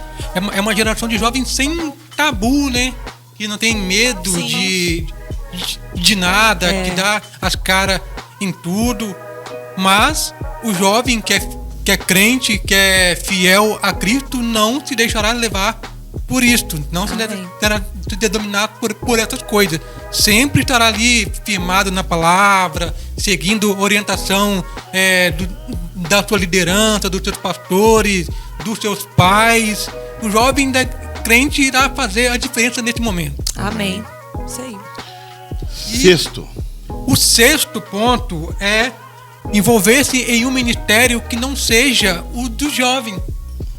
é uma geração de jovens sem tabu, né? Que não tem medo de nada, que dá as caras em tudo. Mas o jovem que é crente, que é fiel a Cristo, não se deixará levar por isto. Não se deixará dominado por essas coisas. Sempre estará ali firmado na palavra, seguindo orientação da sua liderança, dos seus pastores, dos seus pais. O jovem crente irá fazer a diferença nesse momento. Amém. Isso aí. Sexto. O sexto ponto é envolver-se em um ministério que não seja o do jovem.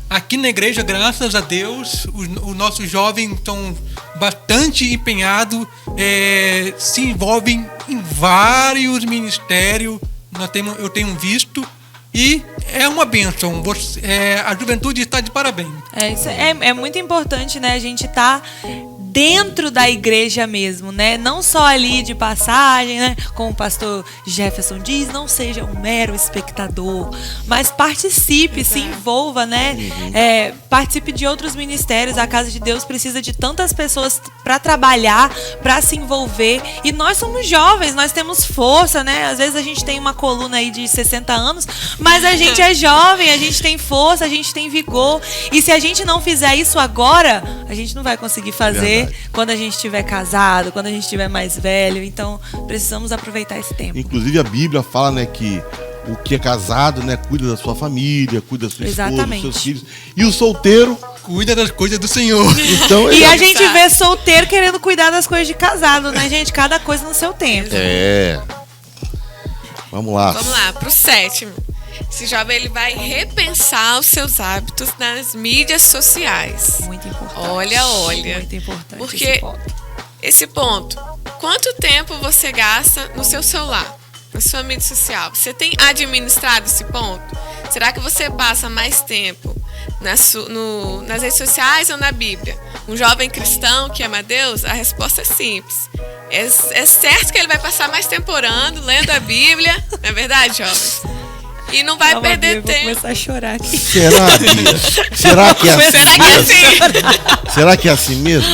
Aqui na igreja, graças a Deus, os nossos jovens estão bastante empenhados, se envolvem em vários ministérios. Eu tenho visto. E é uma bênção. A juventude está de parabéns. Isso é muito importante, né? A gente tá dentro da igreja mesmo, né? Não só ali de passagem, né? Como o pastor Jefferson diz, não seja um mero espectador, mas participe, se envolva, né? Participe de outros ministérios. A Casa de Deus precisa de tantas pessoas para trabalhar, para se envolver. E nós somos jovens, nós temos força, né? Às vezes a gente tem uma coluna aí de 60 anos, mas a gente é jovem, a gente tem força, a gente tem vigor. E se a gente não fizer isso agora, a gente não vai conseguir fazer quando a gente estiver casado, quando a gente estiver mais velho. Então, precisamos aproveitar esse tempo. Inclusive, a Bíblia fala, né, que o que é casado, né, cuida da sua família, cuida da sua esposa, dos seus filhos. E o solteiro cuida das coisas do Senhor. Então, e a gente vê solteiro querendo cuidar das coisas de casado, né, gente? Cada coisa no seu tempo. Vamos lá. Vamos lá, pro sétimo. Esse jovem ele vai repensar os seus hábitos nas mídias sociais. Muito importante. Olha. Muito importante. Porque esse ponto. Quanto tempo você gasta no seu celular, na sua mídia social? Você tem administrado esse ponto? Será que você passa mais tempo nas redes sociais ou na Bíblia? Um jovem cristão que ama Deus, a resposta é simples. É certo que ele vai passar mais tempo orando, lendo a Bíblia. Não é verdade, jovens? E não vai perder tempo. Vou começar a chorar aqui. Será que é assim? Será que é assim? Será que é assim mesmo?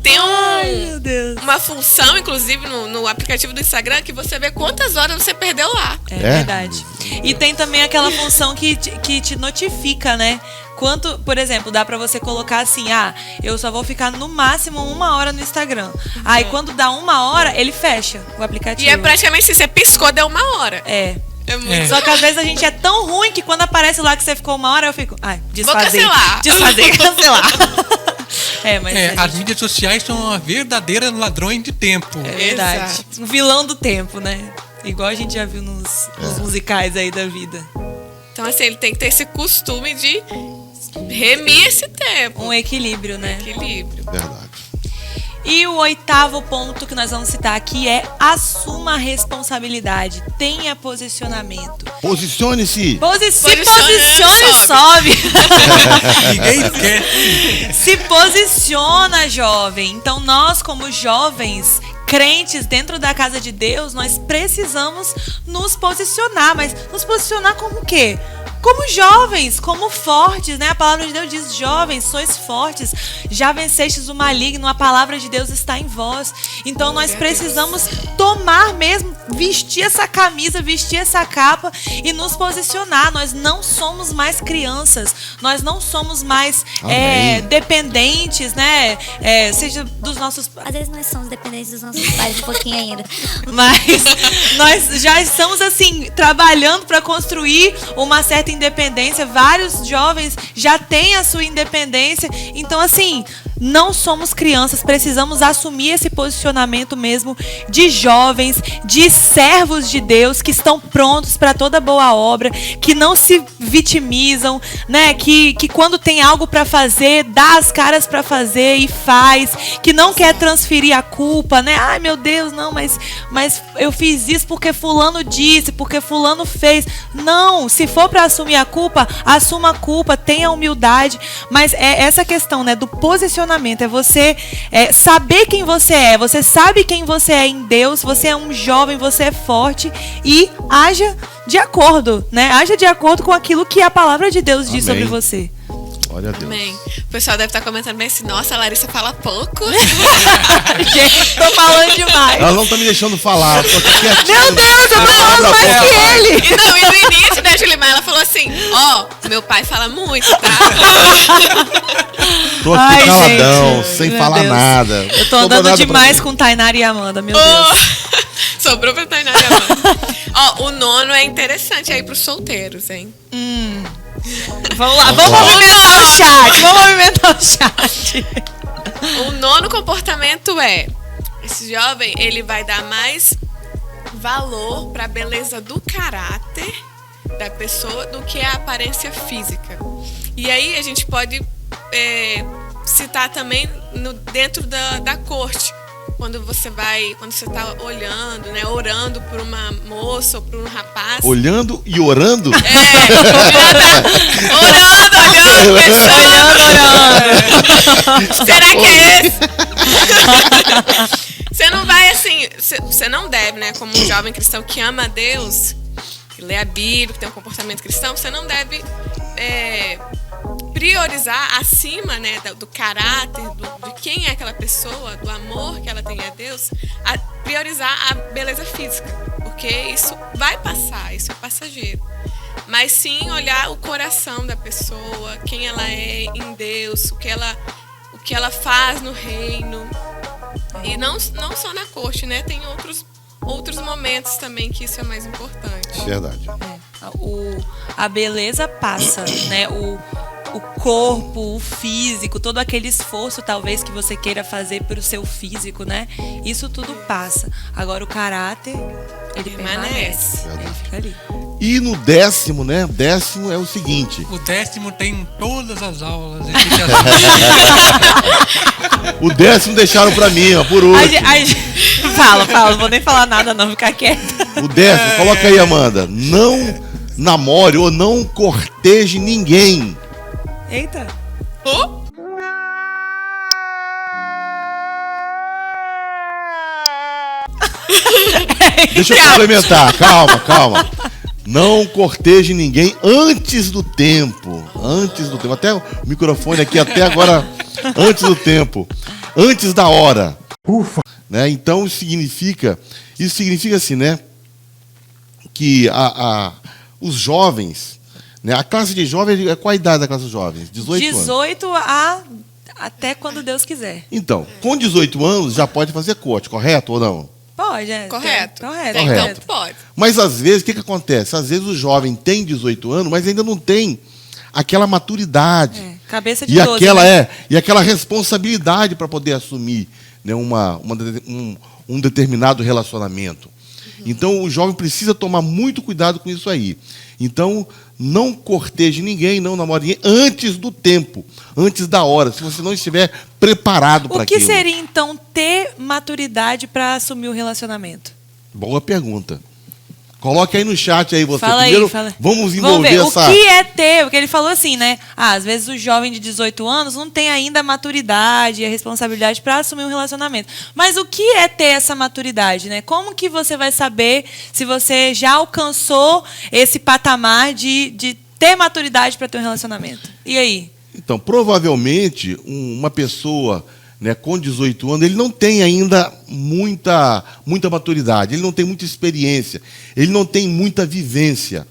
Tem Ai, meu Deus. uma função, inclusive, no aplicativo do Instagram, que você vê quantas horas você perdeu lá. É verdade. E tem também aquela função que te notifica, né? Quanto, por exemplo, dá pra você colocar assim, eu só vou ficar no máximo 1 hora no Instagram. Aí quando dá 1 hora, ele fecha o aplicativo. E é praticamente assim, você piscou, deu 1 hora. É muito... Só que às vezes a gente é tão ruim que quando aparece lá que você ficou 1 hora, eu fico, desfazer. Cancelar. Mas as mídias sociais são verdadeiras ladrões de tempo. É verdade. Exato. Um vilão do tempo, né? Igual a gente já viu nos musicais aí da vida. Então, assim, ele tem que ter esse costume de remir esse tempo. Um equilíbrio, né? Verdade. E o 8º ponto que nós vamos citar aqui é assuma a responsabilidade, tenha posicionamento. Posicione-se. Posicione e sobe. Ninguém quer. Se posiciona, jovem. Então nós, como jovens crentes dentro da casa de Deus, nós precisamos nos posicionar. Mas nos posicionar como o quê? Como jovens, como fortes, né? A palavra de Deus diz, jovens, sois fortes, já vencestes o maligno, a palavra de Deus está em vós. Então nós precisamos tomar mesmo, vestir essa camisa, vestir essa capa e nos posicionar. Nós não somos mais crianças, nós não somos mais dependentes, né? Seja dos nossos... Às vezes nós somos dependentes dos nossos pais um pouquinho ainda. Mas nós já estamos assim, trabalhando para construir uma certa independência. Vários jovens já têm a sua independência. Então, assim, não somos crianças, precisamos assumir esse posicionamento mesmo de jovens, de servos de Deus que estão prontos para toda boa obra, que não se vitimizam, né? Que quando tem algo para fazer, dá as caras para fazer e faz, que não quer transferir a culpa, né? Ai, meu Deus, não, mas eu fiz isso porque fulano disse, porque fulano fez. Não, se for para assumir a culpa, assuma a culpa, tenha humildade, mas é essa questão, né, do posicionamento, é você saber quem você é, você sabe quem você é em Deus, você é um jovem, você é forte e haja de acordo, né? Haja de acordo com aquilo que a palavra de Deus diz sobre você. Glória a Deus. Amém. O pessoal deve estar comentando bem assim, nossa, a Larissa fala pouco. Gente, tô falando demais. Ela não tá me deixando falar. Eu tô aqui quietinho. Meu Deus, eu tô falando mais que ele. E no início, né, Julimar, ela falou assim, meu pai fala muito, tá? Tô aqui Ai, caladão, gente, sem meu falar Deus. nada. Eu tô Sobrou andando nada pra demais mim. com Tainara e Amanda, meu Deus. Sobrou pra Tainara e Amanda. O nono é interessante aí pros solteiros, hein? Vamos lá, vamos movimentar o chat. Vamos movimentar o chat. O nono comportamento é, esse jovem, ele vai dar mais valor para a beleza do caráter da pessoa do que a aparência física. E aí a gente pode citar também dentro da corte. Quando você está olhando, né, orando por uma moça ou por um rapaz. Olhando e orando? Olhando, pensando. Será que é esse? Você não vai assim, você não deve, né, como um jovem cristão que ama a Deus, que lê a Bíblia, que tem um comportamento cristão, você não deve priorizar acima, né, do caráter, de quem é aquela pessoa, do amor que ela tem a Deus, priorizar a beleza física, porque isso vai passar, isso é passageiro. Mas sim olhar o coração da pessoa, quem ela é em Deus, o que ela faz no reino. E não só na corte, né? Tem outros momentos também que isso é mais importante. Verdade. A beleza passa, né? O corpo, o físico, todo aquele esforço talvez que você queira fazer pro seu físico, né? Isso tudo passa. Agora o caráter, ele permanece. Ele fica ali. E no 10º, né? 10º é o seguinte. O 10º tem todas as aulas. O 10º deixaram pra mim, ó, por último. Fala, não vou nem falar nada não, ficar quieta. O 10º, coloca aí, Amanda. Não namore ou não corteje ninguém. Eita. Deixa eu complementar. Calma. Não corteje ninguém antes do tempo. Antes do tempo. Até o microfone aqui, até agora, antes do tempo. Antes da hora. Ufa. Né? Então, isso significa assim, né? Que os jovens, né? A classe de jovens, qual a idade da classe de jovens? 18 até quando Deus quiser. Então, com 18 anos já pode fazer corte, correto ou não? Pode, Correto. Correto. Então pode. Mas às vezes, o que acontece? Às vezes o jovem tem 18 anos, mas ainda não tem aquela maturidade. Cabeça de 12, e aquela responsabilidade para poder assumir, né, um determinado relacionamento. Então o jovem precisa tomar muito cuidado com isso aí. Então, não corteje ninguém, não namore ninguém antes do tempo, antes da hora, se você não estiver preparado para aquilo. O que seria, então, ter maturidade para assumir o relacionamento? Boa pergunta. Coloque aí no chat aí você. Fala Primeiro, aí, fala. vamos envolver ver. essa... O que é ter? Porque ele falou assim, né? Às vezes o jovem de 18 anos não tem ainda a maturidade e a responsabilidade para assumir um relacionamento. Mas o que é ter essa maturidade, né? Como que você vai saber se você já alcançou esse patamar de ter maturidade para ter um relacionamento? E aí? Então, provavelmente, uma pessoa, né, com 18 anos, ele não tem ainda muita maturidade, ele não tem muita experiência, ele não tem muita vivência.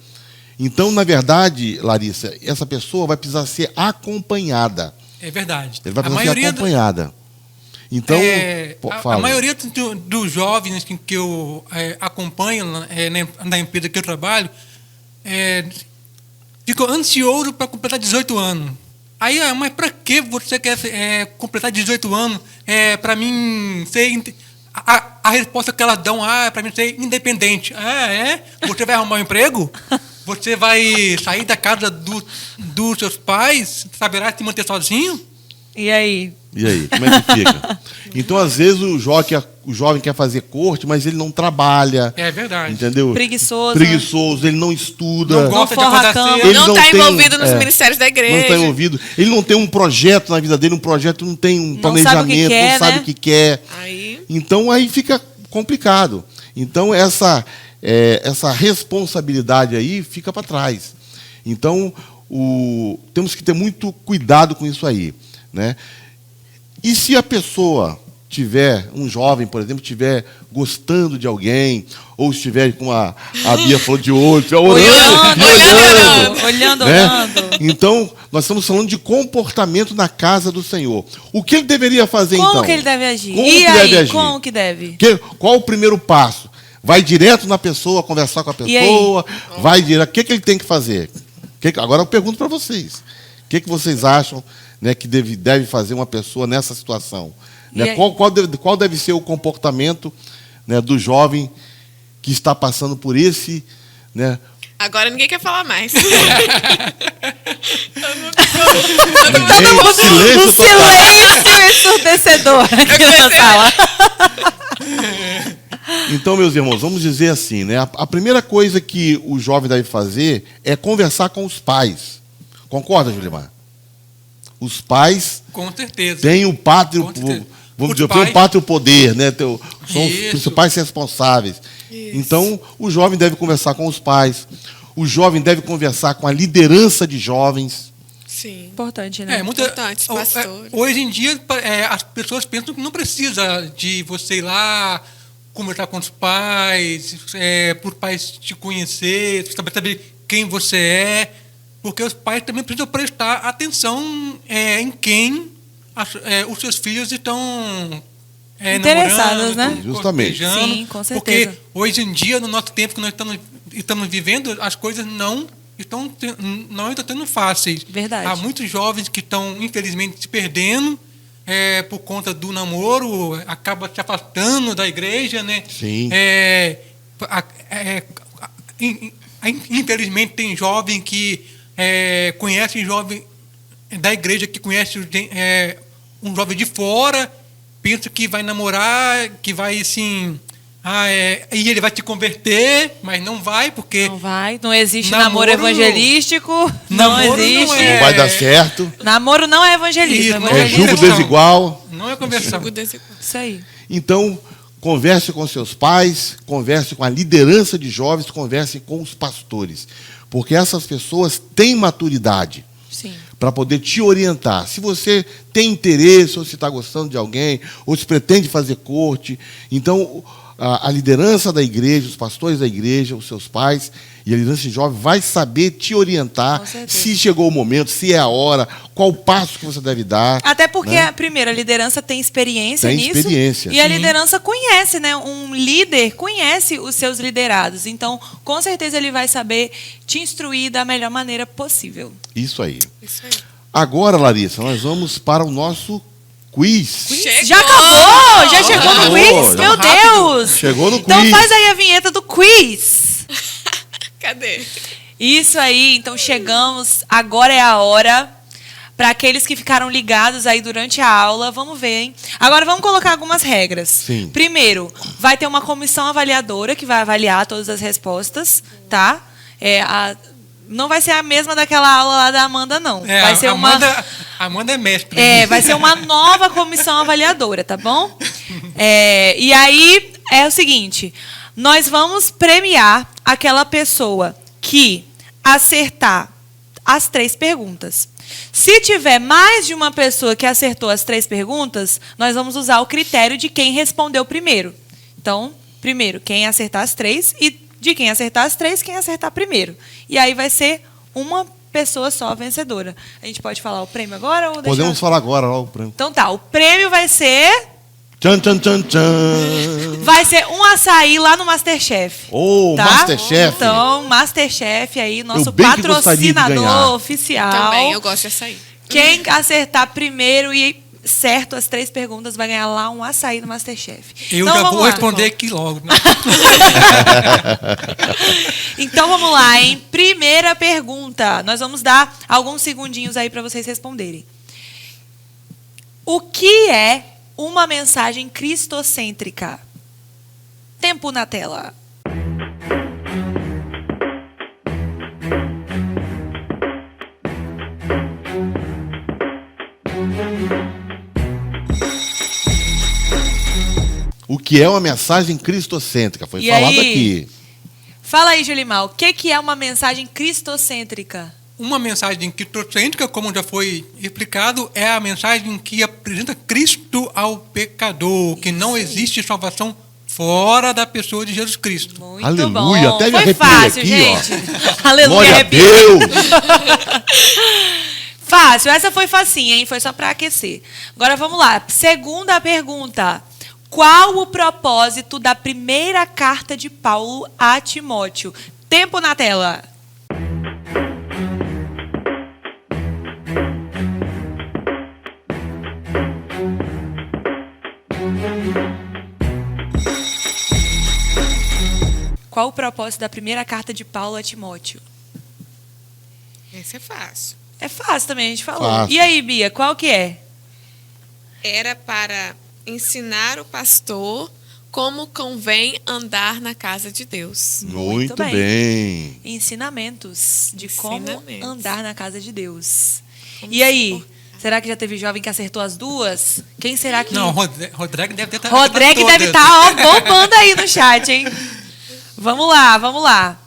Então, na verdade, Larissa, essa pessoa vai precisar ser acompanhada. É verdade. Ele vai precisar ser acompanhada. Então, a maioria dos jovens que eu acompanho na empresa que eu trabalho ficou ansioso para completar 18 anos. Aí, mas pra que você quer completar 18 anos? Pra mim ser... A resposta que elas dão, é pra mim ser independente. Você vai arrumar um emprego? Você vai sair da casa dos seus pais? Saberá se manter sozinho? E aí? E aí, como é que fica? Então, às vezes, o jovem quer fazer corte, mas ele não trabalha. É verdade. Entendeu? Preguiçoso. Ele não estuda. Não gosta de forra a acordar cama. cedo. Ele não está tem- envolvido nos ministérios da igreja. Não está envolvido. Ele não tem um projeto na vida dele, não tem um Não planejamento, sabe o que quer, não sabe né? o que quer. Aí, Então, aí fica complicado. Então, essa responsabilidade aí fica para trás. Então, temos que ter muito cuidado com isso aí, né? E se a pessoa um jovem, por exemplo, estiver gostando de alguém, ou estiver com a Bia falou de olho, estiver Olhando. Então, nós estamos falando de comportamento na casa do Senhor. O que ele deveria fazer, então? Como que ele deve agir? Como E que aí, deve agir? como que deve? Qual o primeiro passo? Vai direto na pessoa, conversar com a pessoa, vai direto. O que ele tem que fazer? Agora eu pergunto para vocês. O que vocês acham, né, que deve fazer uma pessoa nessa situação? Né? Qual deve ser o comportamento, né, do jovem que está passando por esse... Né? agora ninguém quer falar mais. Silêncio total. Silêncio ensurdecedor aqui na sala. Então, meus irmãos, vamos dizer assim, né? A primeira coisa que o jovem deve fazer é conversar com os pais. Concorda, Julimar? Os pais Com certeza. têm o pátrio, Com certeza. vamos Os dizer, tem pais- o pátrio poder, né? São os Isso. principais responsáveis. Então, o jovem deve conversar com os pais. O jovem deve conversar com a liderança de jovens. Sim. Importante, né? Importante, pastores. Hoje em dia, as pessoas pensam que não precisa de você ir lá conversar com os pais, para os pais te conhecer, saber quem você é, porque os pais também precisam prestar atenção em quem os seus filhos estão Interessados, namorando, né? Justamente. cortejando. Sim, com certeza. Porque hoje em dia, no nosso tempo que nós estamos vivendo, as coisas não estão tendo fáceis. Verdade. Há muitos jovens que estão, infelizmente, se perdendo por conta do namoro, acaba se afastando da igreja, né? Sim. Infelizmente, tem jovem que conhece jovem da igreja, que conhece um jovem de fora, pensa que vai namorar, que vai, assim... e ele vai te converter, mas não vai, porque... Não vai. Não existe namoro Namoro- evangelístico. Namoro Não não existe. Não vai dar certo. Namoro não é evangelismo. Isso, não É Evangelismo julgo conversão. desigual. Não é conversão. Isso aí. Então, converse com seus pais, converse com a liderança de jovens, converse com os pastores. Porque essas pessoas têm maturidade Sim. para poder te orientar. Se você tem interesse, ou se está gostando de alguém, ou se pretende fazer corte, então a liderança da igreja, os pastores da igreja, os seus pais e a liderança de jovem vai saber te orientar Com certeza. se chegou o momento, se é a hora, qual passo que você deve dar. Até porque, né? primeiro, a liderança tem experiência Tem nisso. experiência. E a Sim. liderança conhece, né? Um líder conhece os seus liderados. Então, com certeza, ele vai saber te instruir da melhor maneira possível. Isso aí. Isso aí. Agora, Larissa, nós vamos para o nosso quiz. Chegou! Já acabou? Já chegou no Acabou, quiz? já Meu Deus! Chegou no Então quiz. faz aí a vinheta do quiz. Cadê? Isso aí, então chegamos. Agora é a hora. Para aqueles que ficaram ligados aí durante a aula, vamos ver, hein? Agora vamos colocar algumas regras. Sim. Primeiro, vai ter uma comissão avaliadora que vai avaliar todas as respostas, tá? Não vai ser a mesma daquela aula lá da Amanda, não. Vai ser Amanda é mestre. vai ser uma nova comissão avaliadora, tá bom? E aí é o seguinte: nós vamos premiar aquela pessoa que acertar as 3 perguntas. Se tiver mais de uma pessoa que acertou as 3 perguntas, nós vamos usar o critério de quem respondeu primeiro. Então, primeiro, quem acertar as 3 e de quem acertar as 3, quem acertar primeiro. E aí vai ser uma pessoa só vencedora. A gente pode falar o prêmio agora ou deixar? Podemos falar agora, ó, o prêmio. Então tá, o prêmio vai ser Tchan, tchan, tchan, tchan. um açaí lá no Masterchef. Ô, Tá? Masterchef. Então, Masterchef aí, nosso Eu bem que gostaria de ganhar. patrocinador oficial. Também, eu gosto de açaí. Quem acertar primeiro e certo as 3 perguntas vai ganhar lá um açaí no Masterchef. Eu Então, já vamos vou lá. responder aqui logo. Né? Então vamos lá, hein? Primeira pergunta. Nós vamos dar alguns segundinhos aí para vocês responderem. O que é uma mensagem cristocêntrica? Tempo na tela. O que é uma mensagem cristocêntrica? Foi E falado aí? aqui. Fala aí, Julimar, o que é uma mensagem cristocêntrica? Uma mensagem cristocêntrica, como já foi explicado, é a mensagem que apresenta Cristo ao pecador, que não existe salvação fora da pessoa de Jesus Cristo. Muito Aleluia, bom. até me Foi arrepiei fácil, aqui, gente. ó. Aleluia, Glória a arrepiei. Deus! Fácil, essa foi facinha, hein? Foi só para aquecer. Agora vamos lá. Segunda pergunta. Qual o propósito da primeira carta de Paulo a Timóteo? Tempo na tela. Qual o propósito da primeira carta de Paulo a Timóteo? Esse é fácil. É fácil também, a gente falou. Fácil. E aí, Bia, qual que é? Era para ensinar o pastor como convém andar na casa de Deus. Muito bem. bem. Ensinamentos de como Ensinamentos. andar na casa de Deus. Como E aí, se portar. será que já teve jovem que acertou as duas? Quem será que... Não, Rodrigo deve ter Rodrigo deve estar bombando aí no chat, hein? Vamos lá, vamos lá.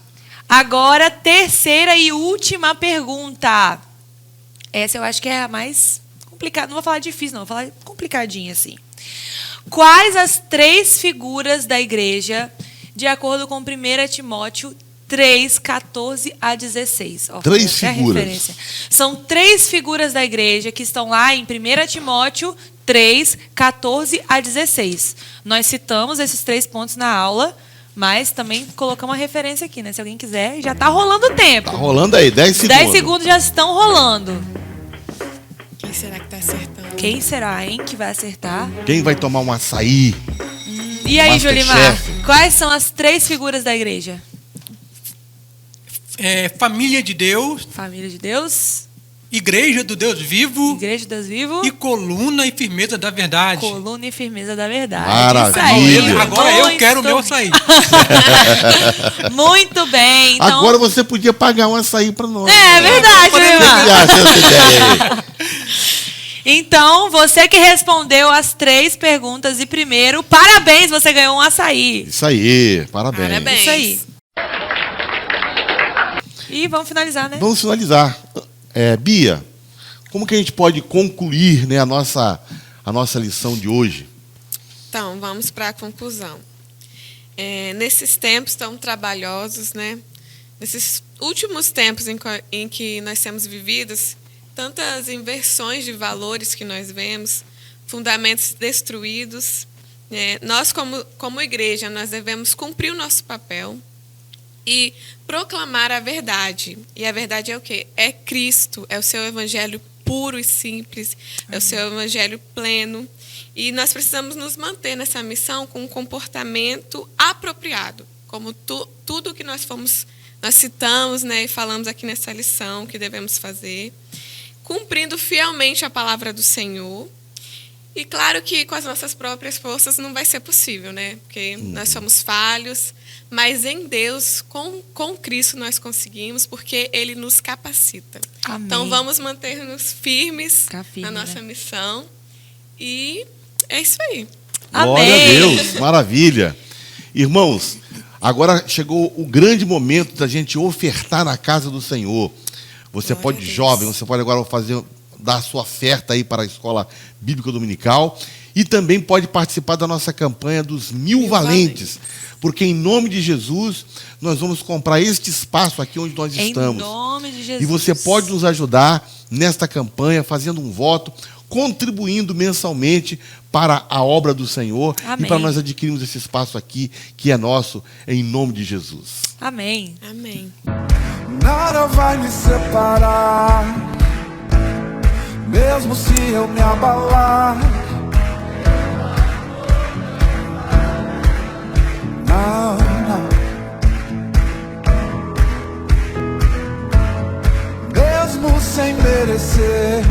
Agora, terceira e última pergunta. Essa eu acho que é a mais complicada. Não vou falar difícil, não. Vou falar complicadinha, assim. Quais as 3 figuras da igreja, de acordo com 1 Timóteo 3, 14 a 16? Ó, 3 essa é a figuras. referência. São 3 figuras da igreja que estão lá em 1 Timóteo 3, 14 a 16. Nós citamos esses 3 pontos na aula, mas também colocamos uma referência aqui, né? Se alguém quiser, já está rolando o tempo. Tá rolando aí, 10 segundos. 10 segundos já estão rolando. Quem será que está acertando? Quem será, hein, que vai acertar? Quem vai tomar um açaí? E aí, Masterchef. Julimar, quais são as 3 figuras da igreja? Família de Deus, Família de Deus, Igreja do Deus Vivo Igreja de Deus Vivo, e coluna e firmeza da verdade. coluna e firmeza da verdade. Maravilha. Isso aí. Agora eu Muito quero o meu açaí. Muito bem. Então, Agora você podia pagar um açaí pra nós. é verdade, O que você Julimar. acha dessa ideia? Então, você que respondeu as 3 perguntas e primeiro, parabéns, você ganhou um açaí. Isso aí, parabéns. Parabéns. Isso aí. E vamos finalizar, né? Vamos finalizar. Bia, como que a gente pode concluir, né, a nossa lição de hoje? Então, vamos para a conclusão. Nesses tempos tão trabalhosos, né? Nesses últimos tempos em que nós temos vividos, tantas inversões de valores que nós vemos, fundamentos destruídos, né? Nós, como igreja, nós devemos cumprir o nosso papel e proclamar a verdade. E a verdade é o quê? É Cristo, é o seu evangelho puro e simples, é o seu evangelho pleno. E nós precisamos nos manter nessa missão com um comportamento apropriado, como tudo que nós citamos, né, e falamos aqui nessa lição que devemos fazer, cumprindo fielmente a palavra do Senhor. E claro que com as nossas próprias forças não vai ser possível, né? Porque nós somos falhos, mas em Deus, com Cristo, nós conseguimos, porque Ele nos capacita. Amém. Então vamos manter-nos firmes Ficar firme, na nossa né? missão. E é isso aí. Glória Amém. a Deus, maravilha. Irmãos, agora chegou o grande momento da gente ofertar na casa do Senhor. Você Glória pode, a Deus. jovem, você pode agora dar a sua oferta aí para a Escola Bíblica Dominical e também pode participar da nossa campanha dos 1000 valentes, porque em nome de Jesus nós vamos comprar este espaço aqui onde nós estamos. Em nome de Jesus. E você pode nos ajudar nesta campanha, fazendo um voto, contribuindo mensalmente para a obra do Senhor Amém. e para nós adquirirmos esse espaço aqui que é nosso, em nome de Jesus. Amém. Amém. Nada vai me separar mesmo se eu me abalar. Não, não. Mesmo sem merecer,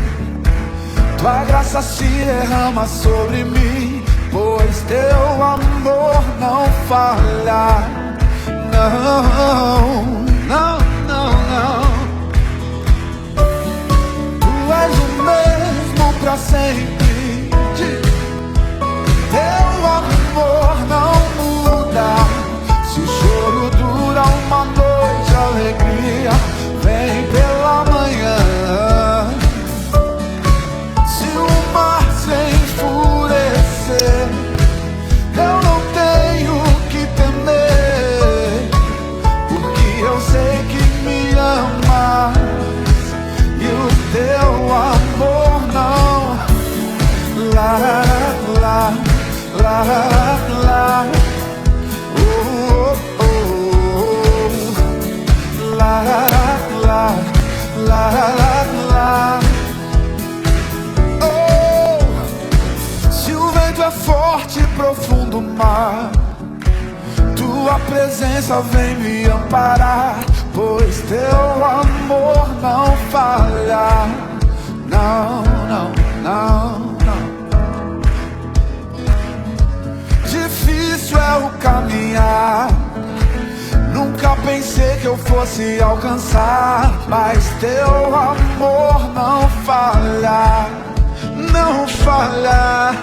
tua graça se derrama sobre mim, pois teu amor não falha. Não, não, não, não. Tu és o mesmo pra sempre. Teu amor não muda. Se o choro dura uma noite, a alegria vem pela manhã. Se o mar se enfurecer, eu não tenho que temer, porque eu sei que me amas e o teu amor não. Lá, lá, lá, lá. Oh, oh, oh. Lá, lá, lá, lá, lá. Oh, se o vento é forte e profundo o mar, tua presença vem me amparar, pois teu amor não falha. Não, não, não, não. Difícil é o caminhar, nunca pensei que eu fosse alcançar, mas teu amor não falha. Não falha,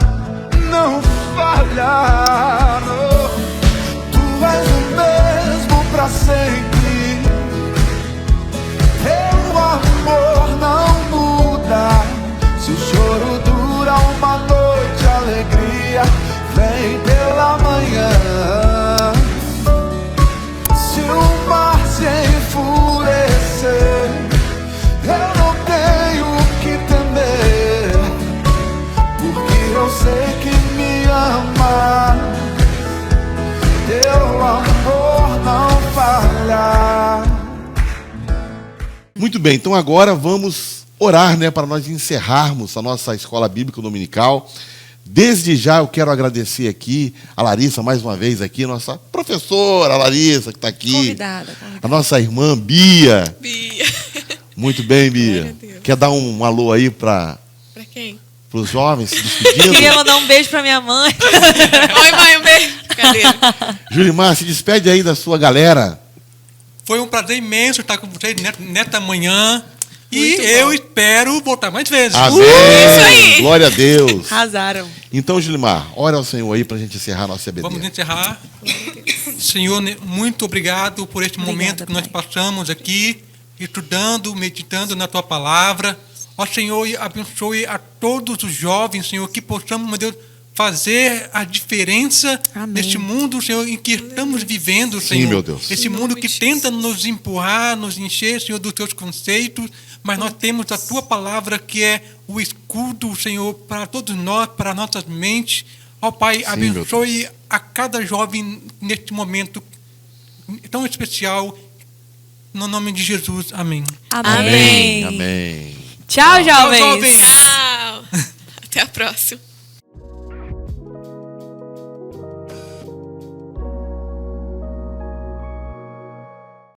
não falha, não. Tu és o mesmo pra sempre. Teu amor não muda. Se o choro dura uma noite, a alegria vem pela manhã. Se o mar se enfurecer, eu não tenho que temer, porque eu sei que me ama. Teu amor não falha. Muito bem, então agora vamos orar, né, para nós encerrarmos a nossa escola bíblica dominical. Desde já eu quero agradecer aqui a Larissa, mais uma vez aqui, nossa professora Larissa, que está aqui. Convidada. A nossa irmã Bia. Bia. Muito bem, Bia. Glória a Deus. Quer dar um alô aí para Pra quem? os jovens se Eu despedindo? queria mandar um beijo pra minha mãe. Oi, mãe, um beijo. Cadê? Julimar, se despede aí da sua galera. Foi um prazer imenso estar com vocês nesta manhã. E Muito bom. eu espero voltar mais vezes. Amém. isso aí. Glória a Deus. Arrasaram. Então, Julimar, ora ao Senhor aí para a gente encerrar a nossa EBD. Vamos encerrar. Senhor, muito obrigado por este Obrigada, momento que nós Pai. passamos aqui, estudando, meditando na Tua palavra. Ó Senhor, e abençoe a todos os jovens, Senhor, que possamos, meu Deus, fazer a diferença Amém. neste mundo, Senhor, em que estamos vivendo, Sim, Senhor. meu Deus. Esse Em mundo nome que de tenta Jesus. nos empurrar, nos encher, Senhor, dos Teus conceitos, mas nós temos a Tua palavra que é o escudo, Senhor, para todos nós, para nossas mentes. Ó Pai, Sim, abençoe a cada jovem neste momento tão especial, no nome de Jesus. Amém. Amém. Amém. Tchau, jovens. jovens. Tchau. Até a próxima.